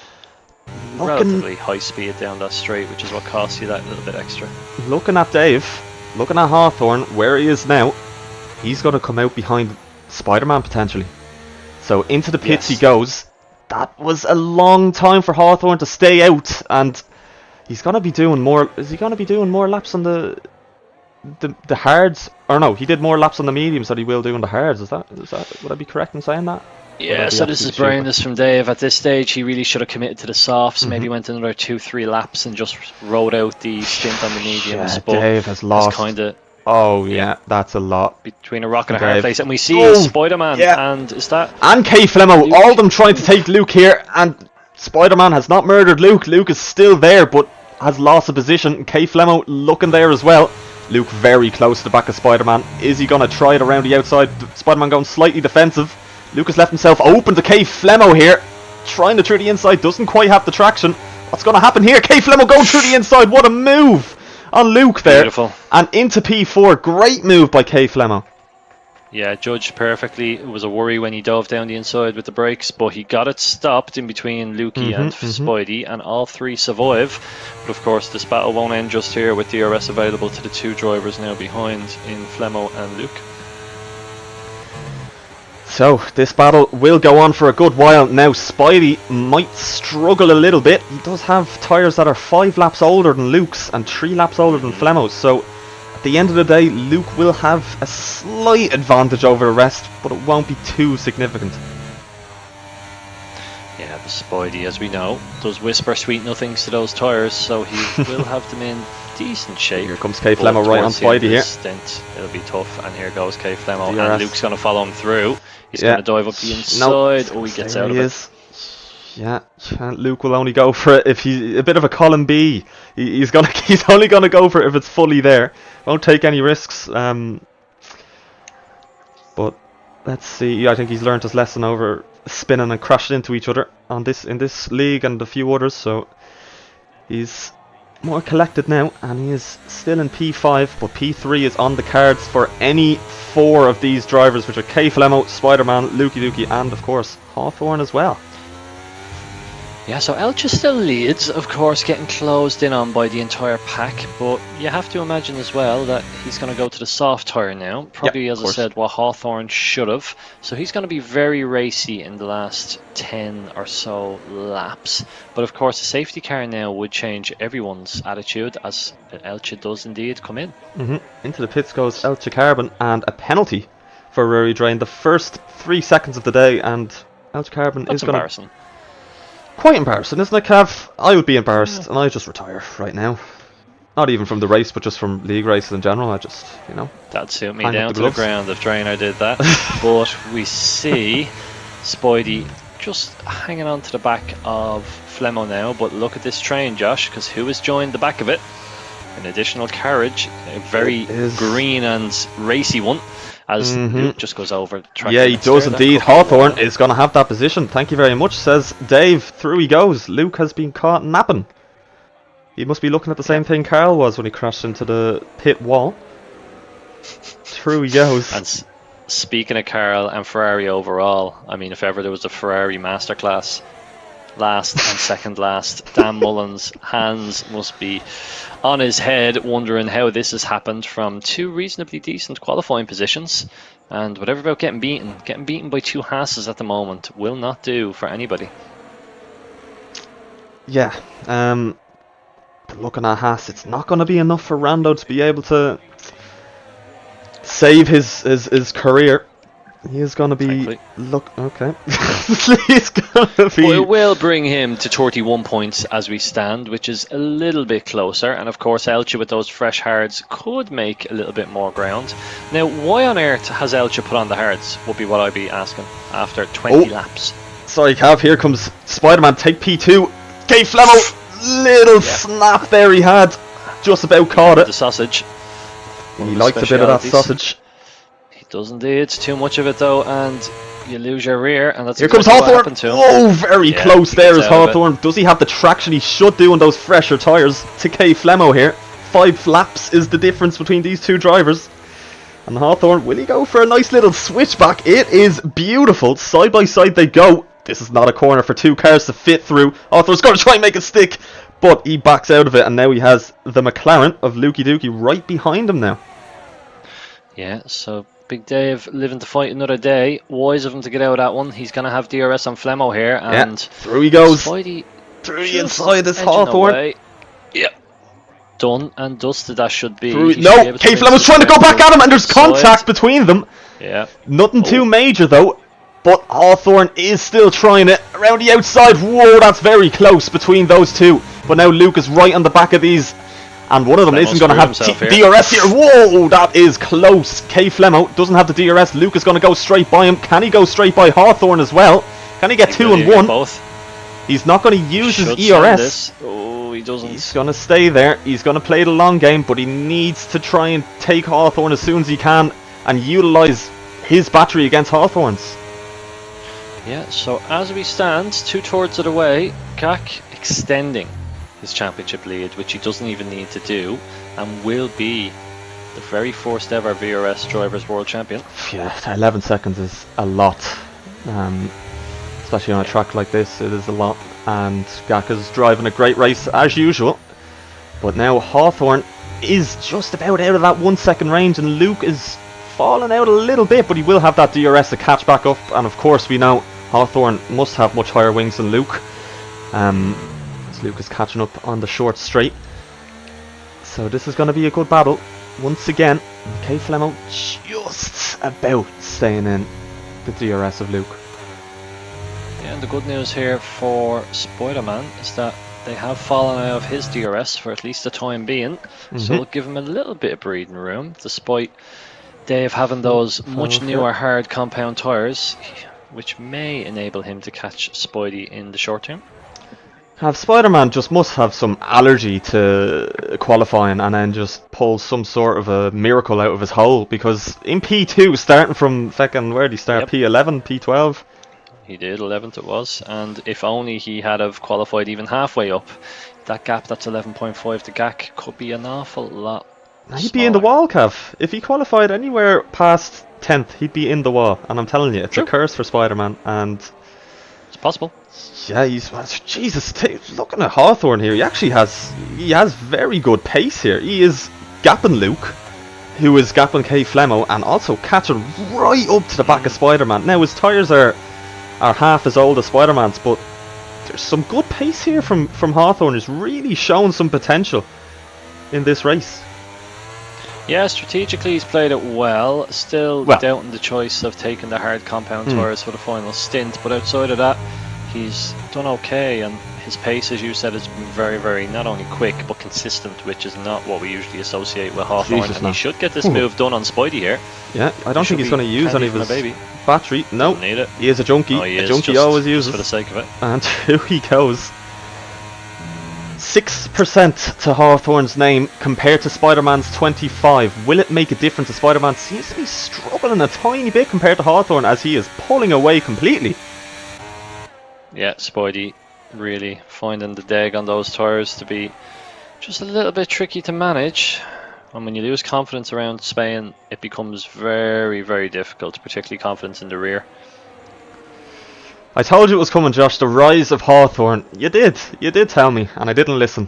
relatively high speed down that straight, which is what costs you that little bit extra. Looking at Dave, looking at Hawthorne, where he is now, he's going to come out behind Spider-Man potentially. So into the pits he goes. That was a long time for Hawthorne to stay out, and he's going to be doing more. Is he going to be doing more laps on the hards? Or no, he did more laps on the mediums than he will do on the hards. Is that would I be correct in saying that? Yeah, so this is brainless from Dave. At this stage, he really should have committed to the softs. Maybe went another 2-3 laps and just rode out the stint on the mediums. Yeah, but Dave has lost. Kind of. Oh yeah, that's a lot. Between a rock and a hard place, and we see Spider-Man, and is that... And K Flemo, all of them trying to take Luke here, and Spider-Man has not murdered Luke. Luke is still there, but has lost a position. K Flemo looking there as well. Luke very close to the back of Spider-Man. Is he going to try it around the outside? Spider-Man going slightly defensive. Luke has left himself open to K Flemo here. Trying to through the inside, doesn't quite have the traction. What's going to happen here? K Flemo going through the inside, what a move on Luke there. Beautiful. And into P4, great move by K Flemo. Yeah, judged perfectly. It was a worry when he dove down the inside with the brakes, but he got it stopped in between Lukey and Spidey, and all three survive. But of course, this battle won't end just here with DRS available to the two drivers now behind in Flemo and Luke. So, this battle will go on for a good while. Now, Spidey might struggle a little bit. He does have tyres that are 5 laps older than Luke's and 3 laps older than Flemo's. So, at the end of the day, Luke will have a slight advantage over the rest, but it won't be too significant. Yeah, the Spidey, as we know, does whisper sweet nothings to those tyres, so he will have them in decent shape. Here comes K Flemo right on Spidey here. Stint, it'll be tough, and here goes K Flemo, and Luke's going to follow him through. He's going to dive up the inside. Oh, he gets out of it. Yeah, Luke will only go for it if he's a bit of a column B. He's only gonna go for it if it's fully there. Won't take any risks. But let's see. I think he's learned his lesson over spinning and crashing into each other in this league and a few others. So he's more collected now, and he is still in P5, but P3 is on the cards for any 4 of these drivers, which are K Flemo, Spider-Man, Lukey, and of course Hawthorne as well. Yeah, so Elcha still leads, of course, getting closed in on by the entire pack, but you have to imagine as well that he's going to go to the soft tyre now, probably, as I said, what Hawthorne should have. So he's going to be very racy in the last 10 or so laps. But of course, the safety car now would change everyone's attitude, as Elcha does indeed come in. Into the pits goes Elcha Carbon, and a penalty for Rory Drain. The first 3 seconds of the day, and Elcha Carbon is going to... Quite embarrassing, isn't it, Cav? I would be embarrassed, and I just retire right now. Not even from the race, but just from league races in general. I just, that'd suit me down to the ground if Drainer did that. But we see Spidey just hanging on to the back of Flemo now. But look at this train, Josh, because who has joined the back of it? An additional carriage, a very green and racy one. As Luke just goes over. Yeah, he does indeed. Hawthorne is going to have that position. Thank you very much, says Dave. Through he goes. Luke has been caught napping. He must be looking at the same thing Carl was when he crashed into the pit wall. Through he goes. And speaking of Carl and Ferrari overall, I mean, if ever there was a Ferrari masterclass, last and second last, Dan Mullen's hands must be on his head, wondering how this has happened from 2 reasonably decent qualifying positions. And whatever about getting beaten by 2 Haas's at the moment will not do for anybody. Yeah, looking at Haas, it's not going to be enough for Rando to be able to save his career. He is going to be... Okay. He's going to be... Well, it will bring him to 31 points as we stand, which is a little bit closer. And of course, Elcha with those fresh hards could make a little bit more ground. Now, why on earth has Elcha put on the hards, would be what I'd be asking after 20 laps. Sorry, Cav, here comes Spider-Man, take P2. K Flemo, little snap there he had. Just about caught it. The sausage. He likes a bit of that sausage. Does indeed. Too much of it though, and you lose your rear, and that's here comes Hawthorne. Oh, very close there is Hawthorne. Does he have the traction he should do on those fresher tyres? To K Flemo here. 5 laps is the difference between these 2 drivers, And Hawthorne, will he go for a nice little switchback? It is beautiful. Side by side they go. This is not a corner for 2 cars to fit through. Hawthorne's going to try and make it stick, but he backs out of it, and now he has the McLaren of Lukey Dookie right behind him now. Yeah, so Big Dave living to fight another day. Wise of him to get out of that one. He's going to have DRS on Flemo here, and through he goes. Spidey Through the inside is Hawthorne. Yeah. Done and dusted, that should be. No, K Flemo's trying to go back at him, and there's contact between them. Yeah. Nothing too major though, but Hawthorne is still trying it around the outside. Whoa, that's very close between those two. But now Luke is right on the back of these, and one of them isn't going to have DRS here. Whoa, that is close. K Flemo doesn't have the DRS. Luke is going to go straight by him. Can he go straight by Hawthorne as well? Can he get 2 and 1? Both. He's not going to use his ERS. Oh, he doesn't. He's going to stay there. He's going to play the long game, but he needs to try and take Hawthorne as soon as he can and utilise his battery against Hawthorne's. Yeah, so as we stand, 2 towards of the way, Gak extending his championship lead, which he doesn't even need to do, and will be the very first ever VRS Drivers World Champion. Yeah, 11 seconds is a lot. Especially on a track like this, it is a lot. And Gak is driving a great race as usual. But now Hawthorne is just about out of that 1 second range, and Luke is falling out a little bit, but he will have that DRS to catch back up. And of course we know Hawthorne must have much higher wings than Luke. As Luke is catching up on the short straight. So this is going to be a good battle. Once again, K Flemo just about staying in the DRS of Luke. Yeah, and the good news here for Spider-Man is that they have fallen out of his DRS for at least the time being, so it'll give him a little bit of breathing room, despite Dave having those much newer hard compound tyres, which may enable him to catch Spidey in the short term. Spider-Man just must have some allergy to qualifying and then just pull some sort of a miracle out of his hole, because in P2, starting from where did he start? P11, P12? He did, 11th it was, and if only he had have qualified even halfway up, that gap that's 11.5 to Gak could be an awful lot He'd be in the wall, Cav. If he qualified anywhere past 10th, he'd be in the wall, and I'm telling you, it's a curse for Spider-Man, and it's possible. Yeah, Jesus, looking at Hawthorne here, he has very good pace here. He is gapping Luke, who is gapping K Flemo, and also catching right up to the back of Spider-Man. Now his tyres are half as old as Spider-Man's, but there's some good pace here from Hawthorne. He's really shown some potential in this race. Yeah, strategically he's played it well. Still doubting the choice of taking the hard compound tyres for the final stint, but outside of that, he's done okay, and his pace, as you said, has been very, very not only quick but consistent, which is not what we usually associate with Hawthorne. And he should get this move done on Spidey here. Yeah, I don't think he's going to use any of his battery. No, need it. He is a junkie. A junkie always uses for the sake of it. And here he goes. 6% to Hawthorne's name compared to Spider-Man's 25. Will it make a difference? To Spider-Man seems to be struggling a tiny bit compared to Hawthorne, as he is pulling away completely. Yeah, Spidey really finding the deg on those tyres to be just a little bit tricky to manage. And when you lose confidence around Spain, it becomes very, very difficult, particularly confidence in the rear. I told you it was coming, Josh, the rise of Hawthorne. You did tell me, and I didn't listen.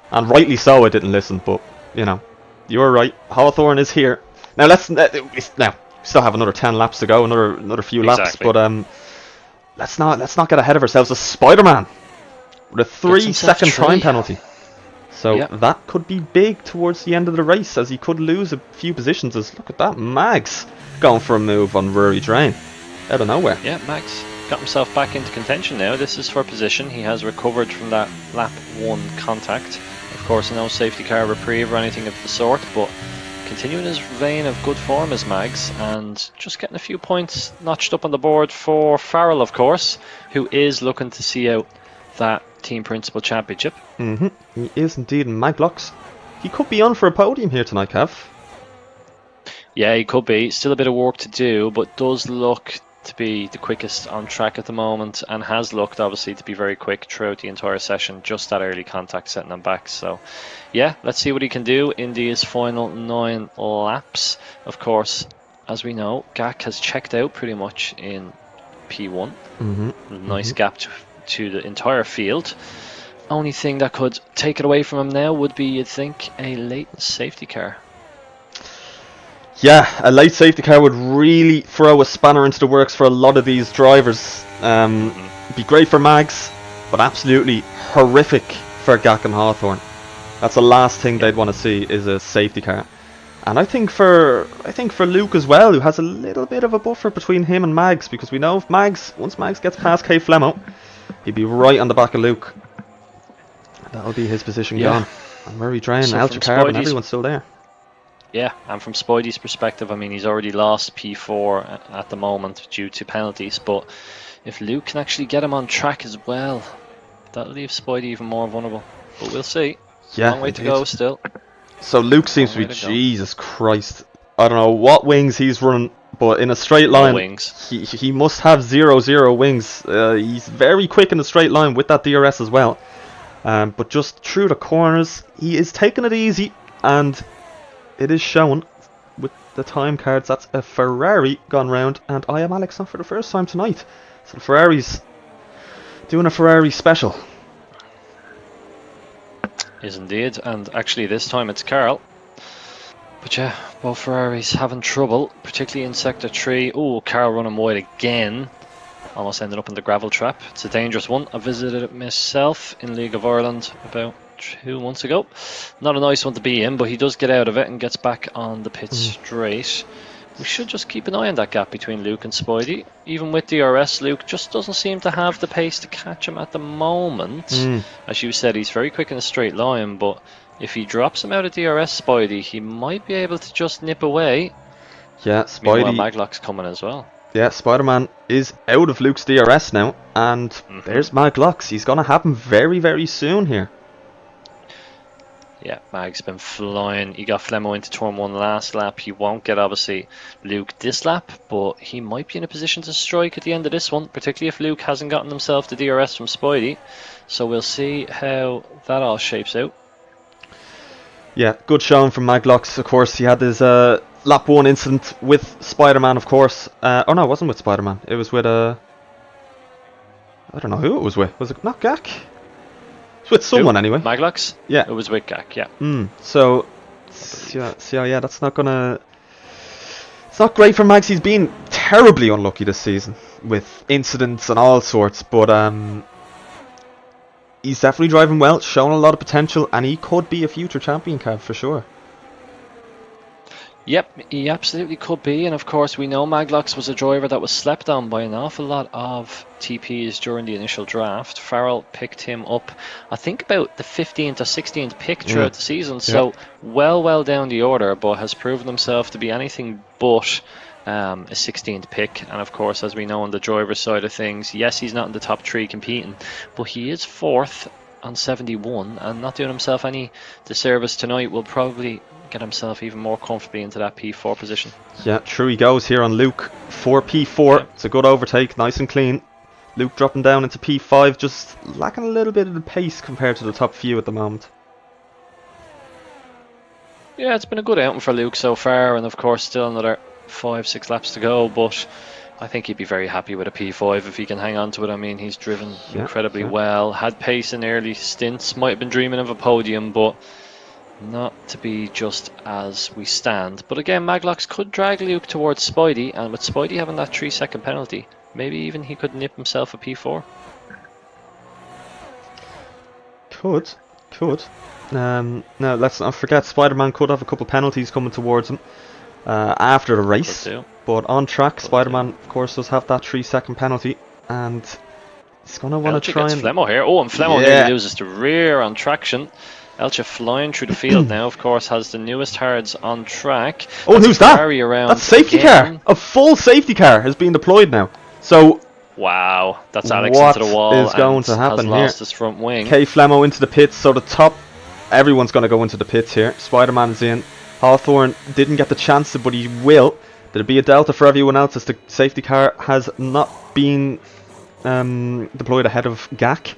And rightly so I didn't listen, but, you know, you were right. Hawthorne is here. Now, we still have another 10 laps to go, another few laps, but let's not get ahead of ourselves. A Spider-Man with a 3-second time penalty. So that could be big towards the end of the race, as he could lose a few positions. As look at that, Mags going for a move on Rory Drain out of nowhere. Yeah, Mags got himself back into contention now. This is for position. He has recovered from that lap 1 contact. Of course, no safety car reprieve or anything of the sort, but continuing his vein of good form as Mags, and just getting a few points notched up on the board for Farrell, of course, who is looking to see out that Team Principal Championship. He is indeed in Maglocks. He could be on for a podium here tonight, Cav. Yeah, he could be. Still a bit of work to do, but does look to be the quickest on track at the moment, and has looked obviously to be very quick throughout the entire session. Just that early contact setting him back. So yeah, let's see what he can do in these final 9 laps. Of course, as we know, Gak has checked out pretty much in P1. Nice gap to the entire field. Only thing that could take it away from him now would be, you'd think, a late safety car. Yeah, a late safety car would really throw a spanner into the works for a lot of these drivers. Be great for Mags, but absolutely horrific for Gak and Hawthorne. That's the last thing they'd want to see, is a safety car. And I think for Luke as well, who has a little bit of a buffer between him and Mags, because we know if once Mags gets past K Flemmo, he'd be right on the back of Luke. That'll be his position gone. And Murray Drain, So Elcher Carbon, everyone's still there. Yeah, and from Spidey's perspective, I mean, he's already lost P4 at the moment due to penalties, but if Luke can actually get him on track as well, that'll leave Spidey even more vulnerable. But we'll see. Yeah, long way to go still. So Luke seems to be, Jesus Christ, I don't know what wings he's running, but in a straight line, wings. He must have 0-0 wings. He's very quick in a straight line with that DRS as well. But just through the corners, he is taking it easy, and it is shown with the time cards. That's a Ferrari gone round, and I am Alex not for the first time tonight. So the Ferrari's doing a Ferrari special. Is indeed, and actually this time it's Carl. But yeah, both Ferraris having trouble, particularly in Sector 3. Oh, Carl running wide again. Almost ended up in the gravel trap. It's a dangerous one. I visited it myself in League of Ireland about 2 months ago. Not a nice one to be in, but he does get out of it and gets back on the pit straight. We should just keep an eye on that gap between Luke and Spidey. Even with DRS, Luke just doesn't seem to have the pace to catch him at the moment. As you said, he's very quick in a straight line, but if he drops him out of DRS, Spidey, he might be able to just nip away. Yeah, Spidey. Meanwhile, Maglock's coming as well. Yeah, Spider-Man is out of Luke's DRS now, and there's Maglocks. He's going to happen very, very soon here. Yeah, Mag's been flying. He got Flemmo into turn 1 last lap. He won't get, obviously, Luke this lap, but he might be in a position to strike at the end of this one, particularly if Luke hasn't gotten himself the DRS from Spidey. So we'll see how that all shapes out. Yeah, good showing from Maglocks. Of course, he had his lap 1 incident with Spider-Man, of course. Oh no, it wasn't with Spider-Man. It was with I don't know who it was with. Was it not Gak? It's with someone anyway. Maglocks? Yeah. It was with Gak, yeah. So, yeah, that's not gonna... It's not great for Mags. He's been terribly unlucky this season with incidents and all sorts, but he's definitely driving well, showing a lot of potential, and he could be a future champion cab for sure. Yep, he absolutely could be, and of course we know Maglocks was a driver that was slept on by an awful lot of TPs during the initial draft. Farrell picked him up, I think about the 15th or 16th pick throughout the season, so well down the order, but has proven himself to be anything but a 16th pick. And of course, as we know on the driver's side of things, yes, he's not in the top 3 competing, but he is 4th on 71, and not doing himself any disservice tonight. Will probably get himself even more comfortably into that P4 position. Yeah, true he goes here on Luke for P4. Yeah. It's a good overtake, nice and clean. Luke dropping down into P5, just lacking a little bit of the pace compared to the top few at the moment. Yeah, it's been a good outing for Luke so far, and of course still another 5-6 laps to go, but I think he'd be very happy with a P5 if he can hang on to it. I mean, he's driven incredibly well, had pace in early stints, might have been dreaming of a podium, but not to be just as we stand. But again, Maglocks could drag Luke towards Spidey, and with Spidey having that 3-second penalty, maybe even he could nip himself a P4. Could. Now, let's not forget, Spider-Man could have a couple penalties coming towards him after the race. But on track, Spider-Man, of course, does have that 3-second penalty, and he's going to want to try and... Flemmo here. Oh, and Flemmo nearly loses the rear on traction. Elcha flying through the field now, of course, has the newest hards on track. Oh, and who's that? That's a safety car. A full safety car has been deployed now. So... Wow, that's Alex into the wall. What is going to happen has here? Lost his front wing. K Flemmo into the pits, so the top... Everyone's going to go into the pits here. Spider-Man is in. Hawthorne didn't get the chance to, but he will. There'll be a delta for everyone else as the safety car has not been deployed ahead of GAC.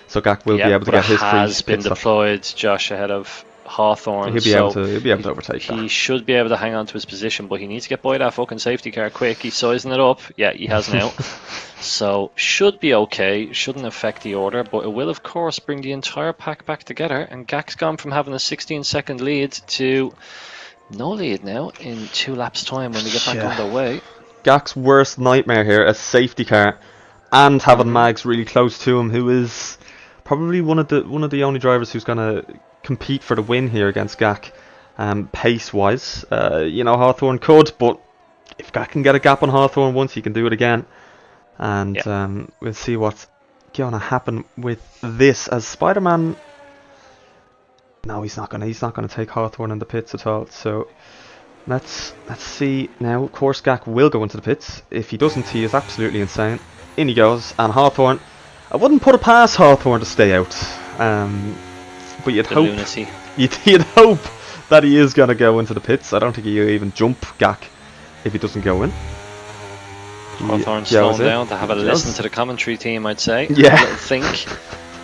So GAC will be able to get his free has been pit stop. deployed, Josh, ahead of Hawthorne. He'll be able to overtake He that. should be able to hang on to his position, but he needs to get by that fucking safety car quick. He's sizing it up. Yeah, he has now. So should be okay. Shouldn't affect the order, but it will of course bring the entire pack back together. And GAC's gone from having a 16-second lead to no lead now in 2 laps time when we get back underway. GAC's worst nightmare here, a safety car, and having Mags really close to him, who is probably one of the only drivers who's gonna compete for the win here against GAC, pace wise. Hawthorne could, but if GAC can get a gap on Hawthorne once, he can do it again. And we'll see what's gonna happen with this, as Spider-Man. No, he's not gonna take Hawthorne in the pits at all. So let's see now. Of course, GAC will go into the pits. If he doesn't, he is absolutely insane. In he goes, and Hawthorne. I wouldn't put it past Hawthorne to stay out. But you'd hope that he is gonna go into the pits. I don't think he'll even jump GAC if he doesn't go in. Hawthorne slowing down to have a listen to the commentary team, I'd say. Yeah. A little think.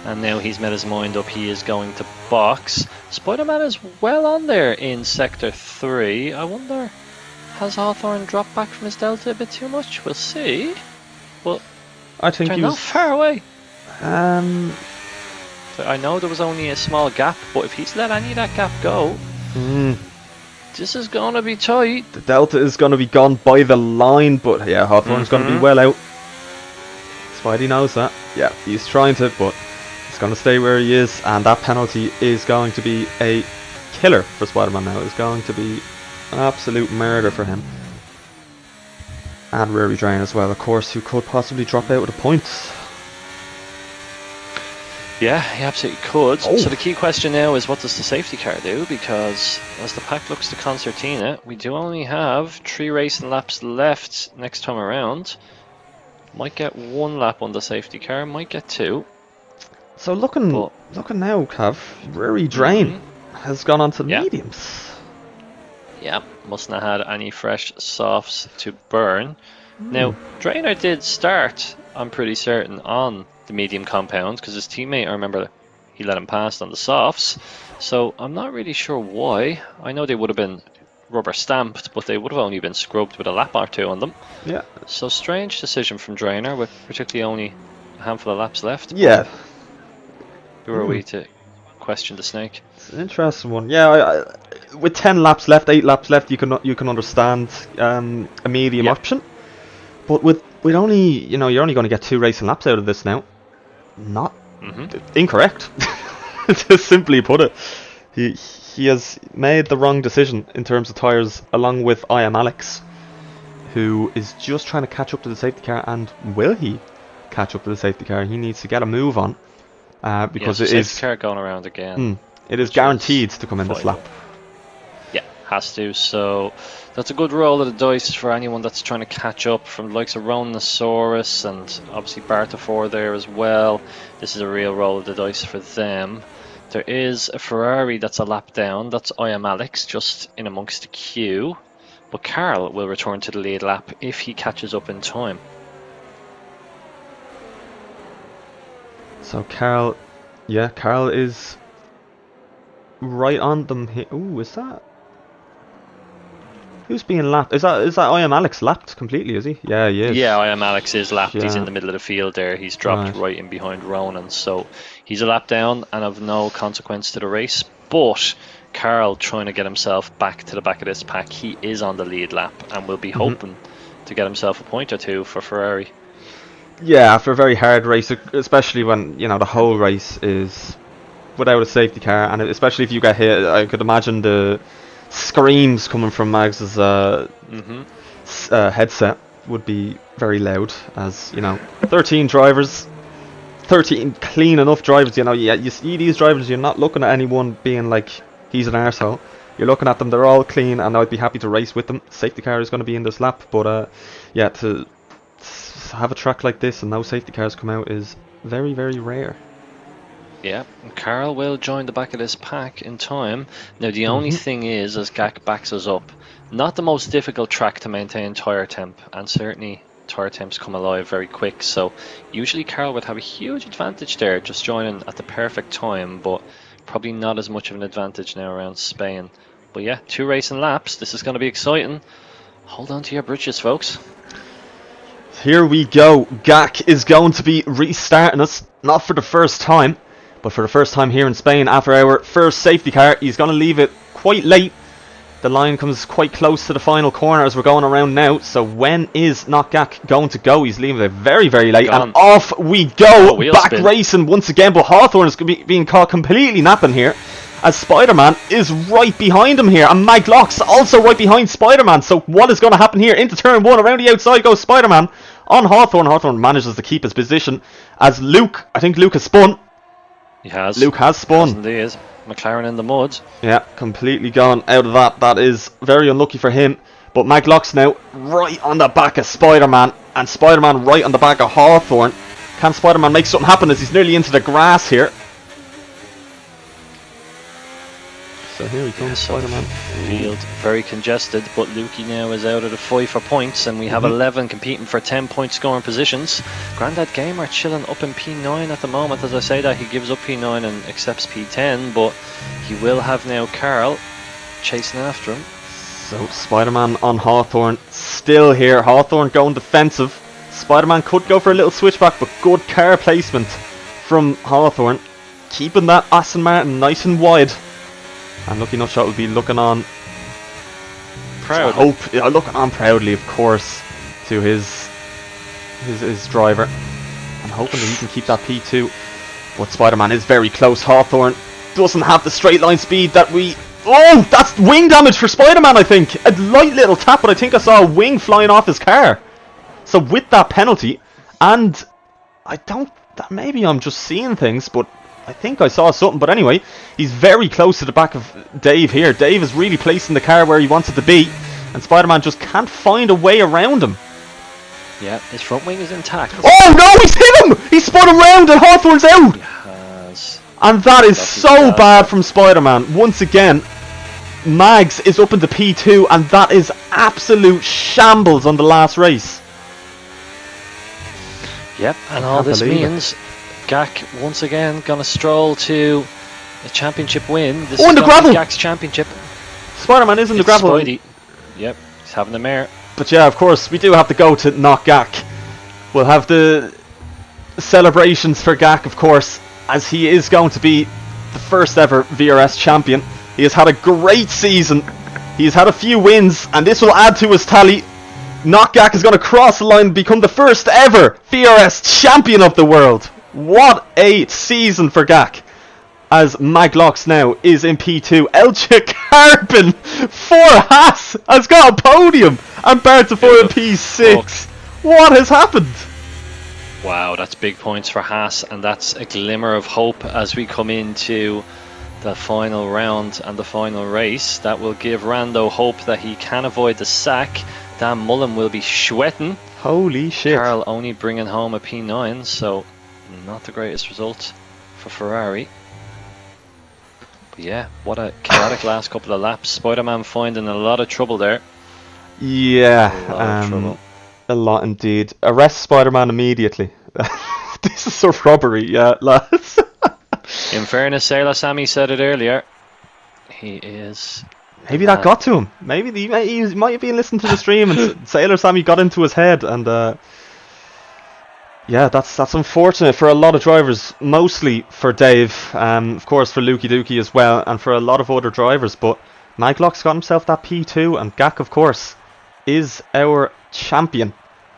And now he's made his mind up. He is going to box. Spider-Man is well on there in Sector 3. I wonder, has Hawthorne dropped back from his delta a bit too much? We'll see. But I think they're he not was far away. I know there was only a small gap, but if he's let any of that gap go, this is going to be tight. The delta is going to be gone by the line, but yeah, Hawthorne's going to be well out. Spidey knows that. Yeah, he's trying to, but he's going to stay where he is, and that penalty is going to be a killer for Spider-Man now. It's going to be an absolute murder for him. And Rory Drain as well, of course, who could possibly drop out with a point. Yeah, he absolutely could. So the key question now is, what does the safety car do? Because as the pack looks to concertina, we do only have 3 racing laps left next time around. Might get 1 lap on the safety car, might get 2. So looking now, Cav, Rory Drain has gone on to mediums. Yep, mustn't have had any fresh softs to burn. Now, Drainer did start, I'm pretty certain, on the medium compound, because his teammate, I remember, he let him pass on the softs. So I'm not really sure why. I know they would have been rubber stamped, but they would have only been scrubbed with a lap or 2 on them. Yeah. So strange decision from Drainer, with particularly only a handful of laps left. Yeah. Who are we to question the snake? It's an interesting one. Yeah, with 10 laps left, 8 laps left, you can understand a medium option. But with only, you're only going to get 2 racing laps out of this now. Not incorrect, to simply put it. He has made the wrong decision in terms of tyres, along with I Am Alex, who is just trying to catch up to the safety car. And will he catch up to the safety car? He needs to get a move on, because it is safety car going around again. It is guaranteed to come in this lap. Yeah, has to. So that's a good roll of the dice for anyone that's trying to catch up, from the likes of Rhinosaurus and obviously Bartafor there as well. This is a real roll of the dice for them. There is a Ferrari that's a lap down. That's I Am Alex, just in amongst the queue. But Carl will return to the lead lap if he catches up in time. So Carl is right on them here. Ooh, is that? Who's being lapped? Is that I Am Alex lapped completely, is he? Yeah, he is. Yeah, I Am Alex is lapped. Yeah. He's in the middle of the field there. He's dropped right in behind Ronan. So he's a lap down and of no consequence to the race. But Carl trying to get himself back to the back of this pack. He is on the lead lap and will be hoping to get himself a point or 2 for Ferrari. Yeah, after a very hard race, especially when, the whole race is without a safety car, and especially if you get hit, I could imagine the screams coming from Mags's headset would be very loud, as 13 drivers, 13 clean enough drivers. You see these drivers, you're not looking at anyone being like he's an arsehole. You're looking at them, they're all clean, and I'd be happy to race with them. Safety car is going to be in this lap, but to have a track like this and no safety cars come out is very, very rare. Yeah, Carl will join the back of this pack in time. Now the only thing is, as GAC backs us up, Not the most difficult track to maintain tyre temp, and certainly tyre temps come alive very quick, so usually Carl would have a huge advantage there, just joining at the perfect time, but probably not as much of an advantage now around Spain. But yeah, 2 racing laps, this is going to be exciting. Hold on to your britches, folks. Here we go. Gak is going to be restarting us, not for the first time, but for the first time here in Spain after our first safety car. He's going to leave it quite late. The line comes quite close to the final corner as we're going around now. So when is not Gak going to go? He's leaving it very, very late. Gone. And off we go. Back spin. racing once again. But Hawthorne is being caught completely napping here, as Spider-Man is right behind him here. And Maglock's also right behind Spider-Man. So what is going to happen here? Into turn 1. Around the outside goes Spider-Man on Hawthorne. Hawthorne manages to keep his position as Luke, I think Luke has spun. He has. Luke has spun. Yes, indeed. McLaren in the mud. Yeah, completely gone out of that. That is very unlucky for him. But Maglock's now right on the back of Spider-Man. And Spider-Man right on the back of Hawthorne. Can Spider-Man make something happen as he's nearly into the grass here? So here he comes, Spider-Man. Field very congested, but Lukey now is out of the fight for points, and we have 11 competing for 10 point scoring positions. Grandad Gamer chilling up in P9 at the moment. As I say that, he gives up P9 and accepts P10, but he will have now Carl chasing after him. So Spider-Man on Hawthorne, still here. Hawthorne going defensive. Spider-Man could go for a little switchback, but good car placement from Hawthorne, keeping that Aston Martin nice and wide. And Lucky Nutshot will be looking on Proud. Looking on proudly, of course, to his driver, and hoping that he can keep that P2. But Spider-Man is very close. Hawthorne doesn't have the straight line speed that we... Oh, that's wing damage for Spider-Man, I think. A light little tap, but I think I saw a wing flying off his car. So with that penalty, and I don't... Maybe I'm just seeing things, but I think I saw something. But anyway, he's very close to the back of Dave here. Dave is really placing the car where he wants it to be, and Spider-Man just can't find a way around him. Yeah, his front wing is intact. Oh no, he's hit him! He spun around and Hawthorne's out! He has. And that is so bad from Spider-Man. Once again, Mags is up into P2, and that is absolute shambles on the last race. Yep, and all this means Gak once again gonna stroll to a championship win. This in is the gonna be gravel! Gak's championship. Spider-Man is in the It's gravel. Spidey. Yep, he's having the mare. But yeah, of course, we do have to go to knock Gak. We'll have the celebrations for Gak, of course, as he is going to be the first ever VRS champion. He has had a great season. He has had a few wins, and this will add to his tally. Knock Gak is going to cross the line and become the first ever VRS champion of the world. What a season for Gak, as Maglox now is in P2. Elche Carbon for Haas has got a podium, and Bartafoy in P6. What has happened? Wow, that's big points for Haas, and that's a glimmer of hope as we come into the final round and the final race. That will give Rando hope that he can avoid the sack. Dan Mullen will be sweating. Holy shit. Carl only bringing home a P9, so not the greatest result for Ferrari. But yeah, what a chaotic last couple of laps. Spider-Man finding a lot of trouble there. Yeah, A lot of trouble. a lot indeed. Arrest Spider-Man immediately. This is a robbery, yeah, lads. In fairness, Sailor Sammy said it earlier. He is... Maybe that got to him. Maybe he might have been listening to the stream and Sailor Sammy got into his head, and yeah, that's unfortunate for a lot of drivers, mostly for Dave, of course for Lukey Dookie as well, and for a lot of other drivers. But Maglock's got himself that P2, and Gak, of course, is our champion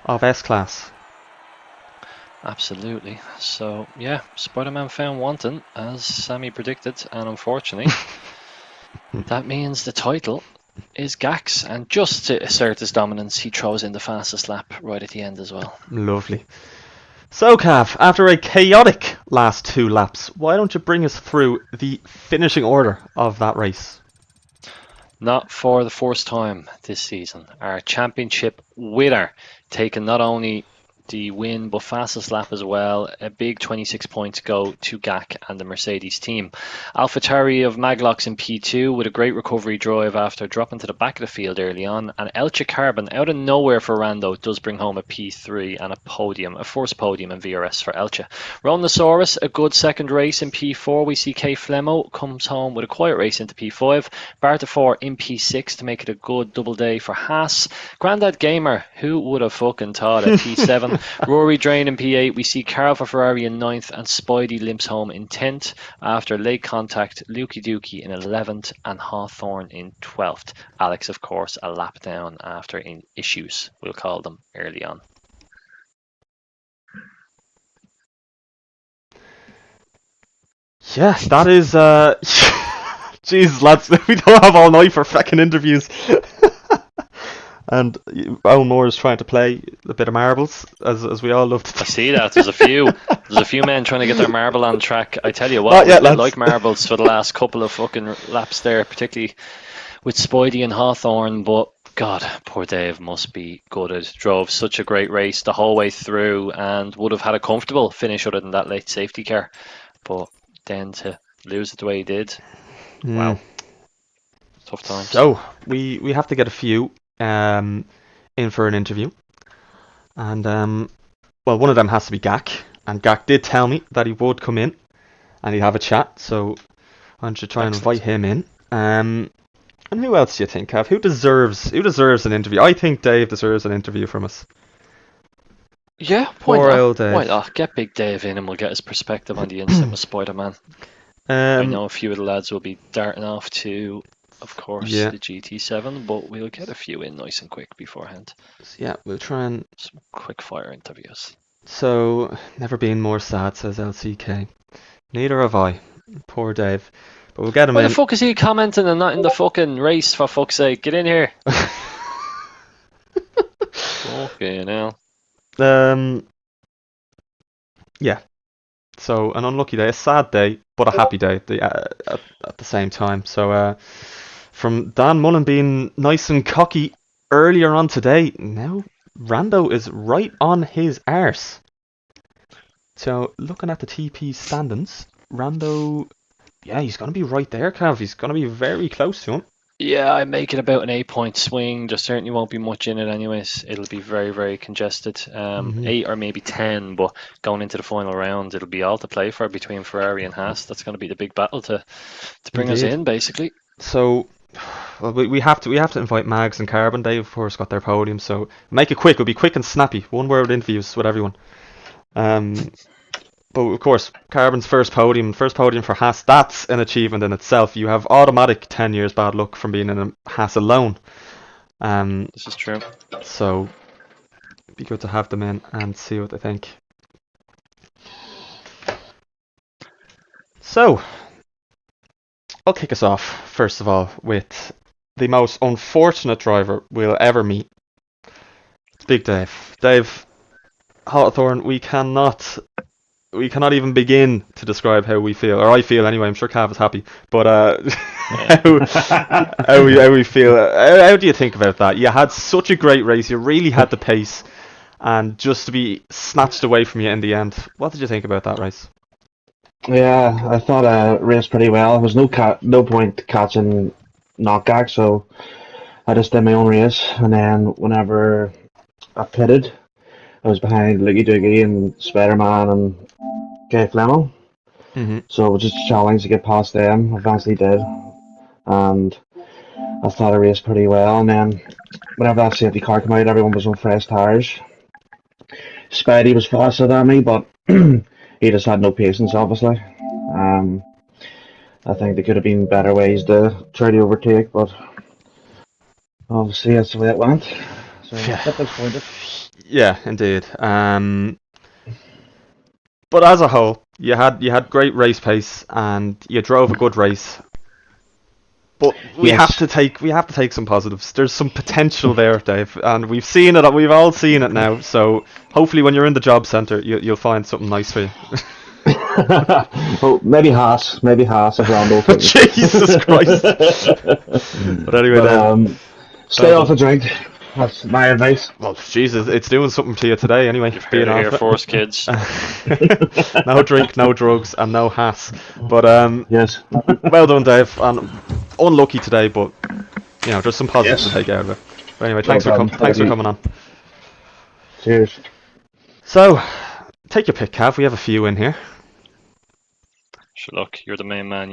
of S-Class. Absolutely. So yeah, Spider-Man found wanting, as Sammy predicted, and unfortunately that means the title is Gak's, and just to assert his dominance, he throws in the fastest lap right at the end as well. Lovely. So Cav, after a chaotic last 2 laps, why don't you bring us through the finishing order of that race? Not for the first time this season, our championship winner, taking not only the win, but fastest lap as well. A big 26 points go to GAC and the Mercedes team. AlphaTauri of Maglocks in P2 with a great recovery drive after dropping to the back of the field early on. And Elche Carbon, out of nowhere for Rando, does bring home a P3 and a first podium in VRS for Elche. Rhonosaurus, a good second race in P4. We see K Flemo comes home with a quiet race into P5. Bartafor in P6 to make it a good double day for Haas. Grandad Gamer, who would have fucking thought, at P7. Rory Drain in P8. We see Carl for Ferrari in 9th and Spidey limps home in 10th after late contact. Lukey Dookie in 11th and Hawthorne in 12th. Alex, of course, a lap down after issues, we'll call them, early on. Yeah, that is, Jesus, lads, we don't have all night for fucking interviews. And Owen Moore is trying to play a bit of marbles, as we all love to do. I see that. There's a few men trying to get their marble on track. I tell you what, Not yet, we lads. like marbles for the last couple of fucking laps there, particularly with Spidey and Hawthorne, but God, poor Dave must be gutted. Drove such a great race the whole way through and would have had a comfortable finish other than that late safety car. But then to lose it the way he did, wow. Tough times. So, we have to get a few in for an interview. And, well, one of them has to be Gak. And Gak did tell me that he would come in and he'd have a chat. So, I should try and invite him in. And who else do you think, Cav? Who deserves an interview? I think Dave deserves an interview from us. Yeah, Poor old Dave. Why not? Get Big Dave in and we'll get his perspective on the incident with Spider-Man. I know a few of the lads will be darting off to, of course, the GT7, but we'll get a few in nice and quick beforehand. Yeah, we'll try and... Some quick fire interviews. So, never been more sad, says LCK. Neither have I. Poor Dave. But we'll get him in. Why the fuck is he commenting and not in the fucking race, for fuck's sake? Get in here. Okay, now. Yeah. So, an unlucky day, a sad day, but a happy day at the same time. So, from Dan Mullen being nice and cocky earlier on today, now Rando is right on his arse. So, looking at the TP standings, Rando, yeah, he's going to be right there, Cav. He's going to be very close to him. Yeah, I make it about an 8-point swing. There certainly won't be much in it anyways. It'll be very, very congested. 8 or maybe 10, but going into the final round, it'll be all to play for between Ferrari and Haas. That's going to be the big battle to bring us in, basically. So, well, we have to invite Mags and Carbon. They, of course, got their podium, so make it quick. It'll be quick and snappy. One-word interviews with everyone. But of course, Carbon's first podium for Haas, that's an achievement in itself. You have automatic 10 years bad luck from being in a Haas alone. This is true. So, it'd be good to have them in and see what they think. So, I'll kick us off, first of all, with the most unfortunate driver we'll ever meet. Big Dave. Dave Hawthorne, we cannot even begin to describe how we feel, or I feel anyway. I'm sure Cav is happy, but how we feel. How do you think about that? You had such a great race. You really had the pace, and just to be snatched away from you in the end. What did you think about that race? Yeah, I thought I raced pretty well. There was no point catching knockback, so I just did my own race. And then whenever I pitted, I was behind Loogie Doogie and Spider-Man and K Flemo. So it was just a challenge to get past them. I eventually did. And I thought I raced pretty well. And then whenever that safety car came out, everyone was on fresh tires. Spidey was faster than me, but he just had no patience, obviously. I think there could have been better ways to try to overtake, but obviously that's the way it went. So a bit disappointed. Yeah, indeed. But as a whole, you had great race pace and you drove a good race. But we have to take some positives. There's some potential there, Dave, and we've seen it. We've all seen it now. So hopefully, when you're in the job centre, you'll find something nice for you. Well, maybe Haas if Rando. Jesus Christ! But anyway, stay off the drink. That's my advice. Well, Jesus, it's doing something to you today anyway. You've heard being it off here it. first, kids. No drink, no drugs, and no hass. But Yes. well done, Dave. And unlucky today, but you know, there's some positives Yes. to take out of it. But anyway, No thanks problem. thanks for Thank you. coming on. Cheers. So, take your pick, Cav. We have a few in here. Sure, look, you're the main man.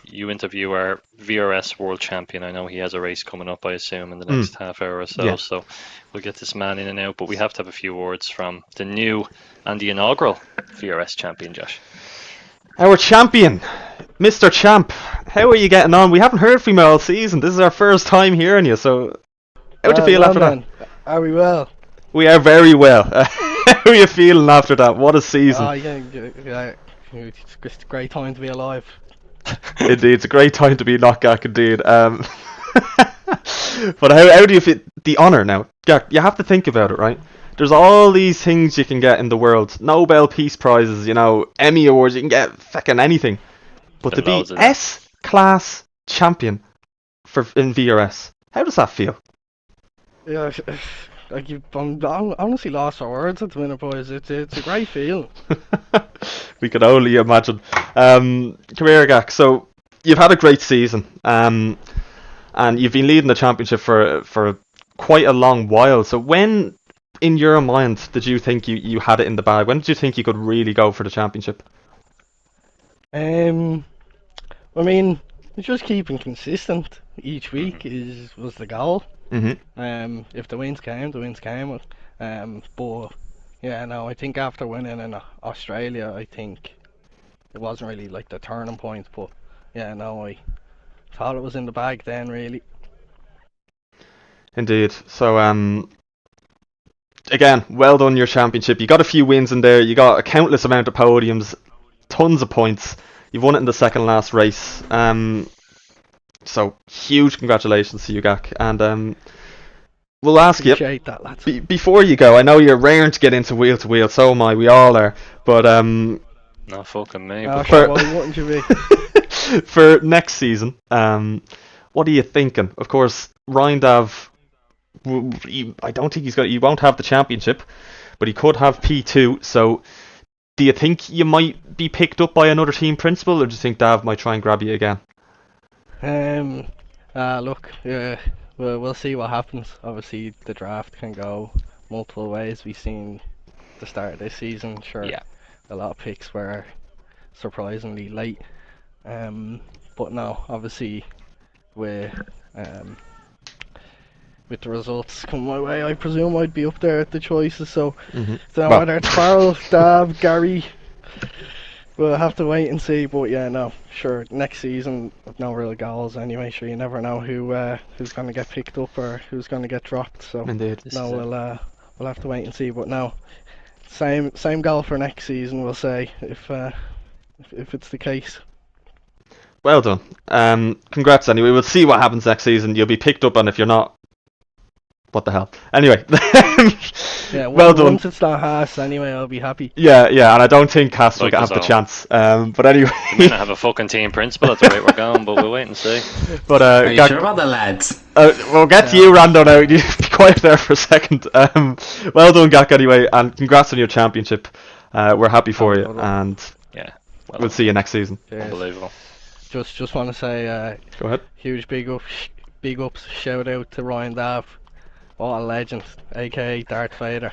You interview our VRS world champion. I know he has a race coming up, I assume, in the next half hour or so. Yeah. So we'll get this man in and out. But we have to have a few words from the new and the inaugural VRS champion, Josh. Our champion, Mr. Champ. How are you getting on? We haven't heard from you all season. This is our first time hearing you. So, how do you feel after that? Are we well? We are very well. How are you feeling after that? What a season. Yeah, it's just a great time to be alive. Indeed, it's a great time to be Knockback indeed. But how do you feel? The honour now. Yeah, you have to think about it, right? There's all these things you can get in the world. Nobel Peace Prizes, you know, Emmy Awards, you can get fucking anything. But to Been be loads of them. S-class champion in VRS, how does that feel? Yeah, I'm honestly lost for words at the minute, boys. It's a great feeling. We can only imagine. Come here, Gak. So you've had a great season, and you've been leading the championship for quite a long while. So when, in your mind, did you think you had it in the bag? When did you think you could really go for the championship? I mean, just keeping consistent each week was the goal. Mm-hmm. If the wins came, the wins came. But yeah, no, I think after winning in Australia, I think it wasn't really like the turning point. But yeah, no, I thought it was in the bag then, really. Indeed. So again, well done your championship. You got a few wins in there. You got a countless amount of podiums, tons of points. You've won it in the second last race. So huge congratulations to you, Gak. And we'll ask you Appreciate that, lads. before you go. I know you're raring to get into wheel to wheel. So am I. We all are. But Not fucking me. Oh, But sure, well, wouldn't you be? for next season, what are you thinking? Of course, Ryndav, I don't think he won't have the championship, but he could have P2. So, do you think you might be picked up by another team principal, or do you think Dav might try and grab you again? Look, we'll see what happens. Obviously, the draft can go multiple ways. We've seen the start of this season. Sure, Yeah. a lot of picks were surprisingly late. But no, obviously, with the results coming my way, I presume I'd be up there at the choices. So, don't know Well- whether it's Farrell, Dav, Gary. We'll have to wait and see. But yeah, no, sure. Next season, no real goals anyway. Sure, you never know who's going to get picked up or who's going to get dropped. So Indeed. no, we'll have to wait and see. But no, same goal for next season. We'll say if it's the case. Well done. Congrats anyway. We'll see what happens next season. You'll be picked up, and if you're not, what the hell? Anyway. Yeah, well done. Once it's not Haas, anyway, I'll be happy. Yeah, and I don't think Cass will Like have the us all. chance. But anyway. we may not have a fucking team principal at the rate we're going, but we'll wait and see. But Are you Gak- sure about that, lads? we'll get to you, Rando. Now, you be quiet there for a second. Well done, Gak. Anyway, and congrats on your championship. We're happy for you, Well done. and Yeah. Well, we'll see you next season. Cheers. unbelievable. Just want to say Go ahead. huge big ups, shout out to Ryan Dav. What a legend, aka Darth Vader.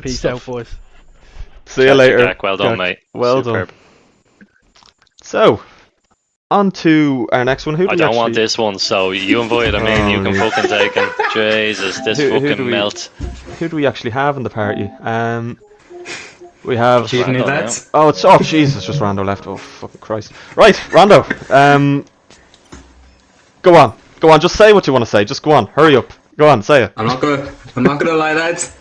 Peace out, boys. See you Chat to later. Jack. Well done, Gak. mate. Well Superb. done. So, on to our next one. Who do I we don't want actually- this one, so you invited him in, you can Oh, fucking take him. Jesus, this Who do fucking we- melt. Who do we actually have in the party? We have. Just Cheating, Rando now. lads? Oh, Jesus, just Rando left. Oh, fucking Christ. Right, Rando. Go on. Just say what you want to say. Just go on. Hurry up. Go on, say it. I'm not gonna lie, lads.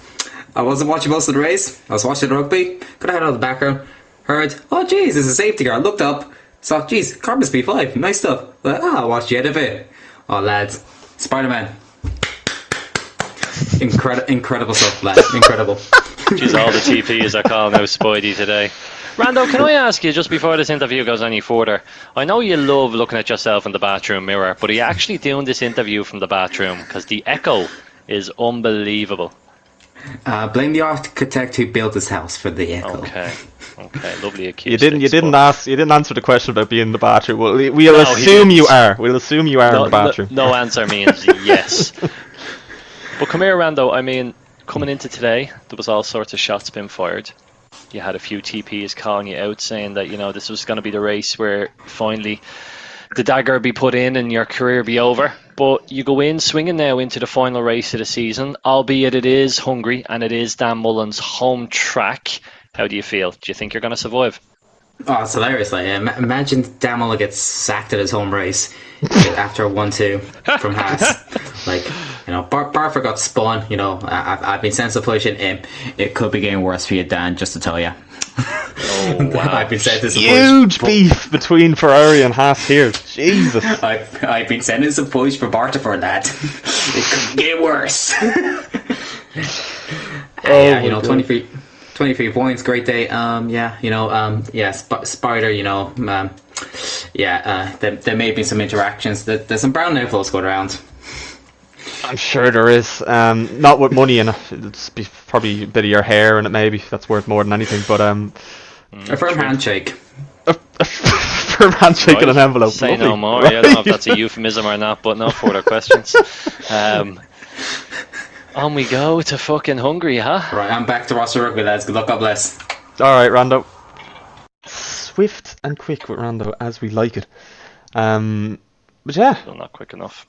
I wasn't watching most of the race. I was watching the rugby. Could have had on the background. Heard, oh jeez, there's a safety car. Looked up. Saw, jeez, Carbon Speed 5. Nice stuff. I watched the end of it. Oh, lads. Spider-Man. Incredible stuff, lads. Incredible. Jeez, all the TPs are calling out Spidey today. Rando, can I ask you, just before this interview goes any further, I know you love looking at yourself in the bathroom mirror, but are you actually doing this interview from the bathroom? Because the echo is unbelievable. Blame the architect who built this house for the echo. Okay, lovely acoustics. You didn't answer the question about being in the bathroom. We'll No, assume you are. We'll assume you are in the bathroom. No answer means yes. But come here, Rando. I mean, coming into today, there was all sorts of shots being fired. You had a few TPs calling you out, saying that, you know, this was going to be the race where finally the dagger be put in and your career be over. But you go in swinging now into the final race of the season, albeit it is Hungary and it is Dan Mullen's home track. How do you feel? Do you think you're going to survive? Oh, it's hilarious. Like, imagine Dan Mullen gets sacked at his home race after 1-2 from Haas. Like, you know, Barford got spun. You know, I've been sent to push it. It could be getting worse for you, Dan, just to tell you. Oh, wow. I've been sent to Huge beef between Ferrari and Haas here. Jesus. I've been sending some push for Barford, lad. It could get worse. Yeah, you know, 23 points, great day. Spider, you know, there may have been some interactions. There's some brown influence going around. I'm sure there is. Not with money in it. It's probably a bit of your hair in it, maybe. That's worth more than anything. But a firm handshake. A firm handshake in an envelope. Say Lovely. no more. I don't know if that's a euphemism or not, but no further questions. On we go to fucking Hungary, huh? Right, I'm back to roster rugby, lads. Good luck, God bless. Alright, Rando. Swift and quick with Rando, as we like it. But yeah. Still not quick enough.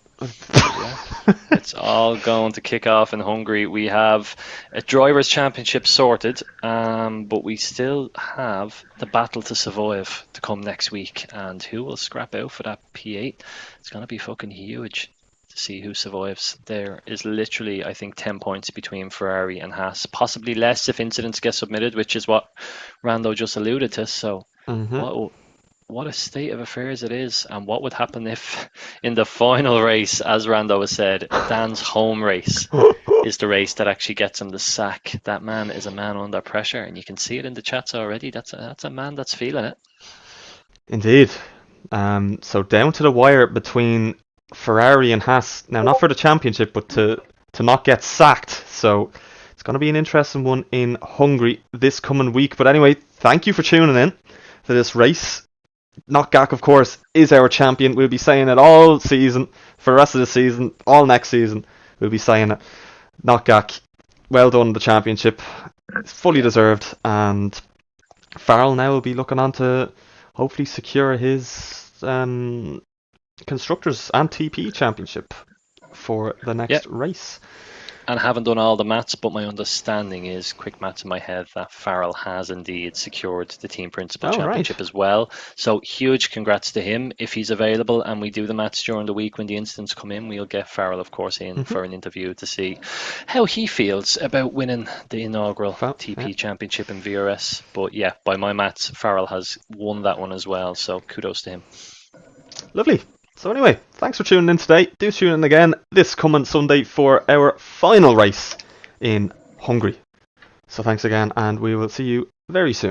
It's all going to kick off in Hungary. We have a drivers' championship sorted, but we still have the battle to survive to come next week. And who will scrap out for that P8? It's going to be fucking huge to see who survives. There is literally, I think, 10 points between Ferrari and Haas, possibly less if incidents get submitted, which is what Rando just alluded to. So what a state of affairs it is, and what would happen if in the final race, as Rando has said, Dan's home race is the race that actually gets him the sack. That man is a man under pressure, and you can see it in the chats already. That's a man that's feeling it. Indeed. So down to the wire between Ferrari and Haas. Now, not for the championship, but to not get sacked. So it's going to be an interesting one in Hungary this coming week. But anyway, thank you for tuning in to this race. Knockback, of course, is our champion. We'll be saying it all season, for the rest of the season, all next season. We'll be saying it. Knockback, well done the championship. It's fully deserved. And Farrell now will be looking on to hopefully secure his Constructors and TP Championship for the next race. And haven't done all the maths, but my understanding is, quick maths in my head, that Farrell has indeed secured the Team Principal Championship as well. So huge congrats to him. If he's available and we do the maths during the week when the incidents come in, we'll get Farrell, of course, in for an interview to see how he feels about winning the inaugural TP Championship in VRS. But yeah, by my maths, Farrell has won that one as well. So kudos to him. Lovely. So anyway, thanks for tuning in today. Do tune in again this coming Sunday for our final race in Hungary. So thanks again, and we will see you very soon.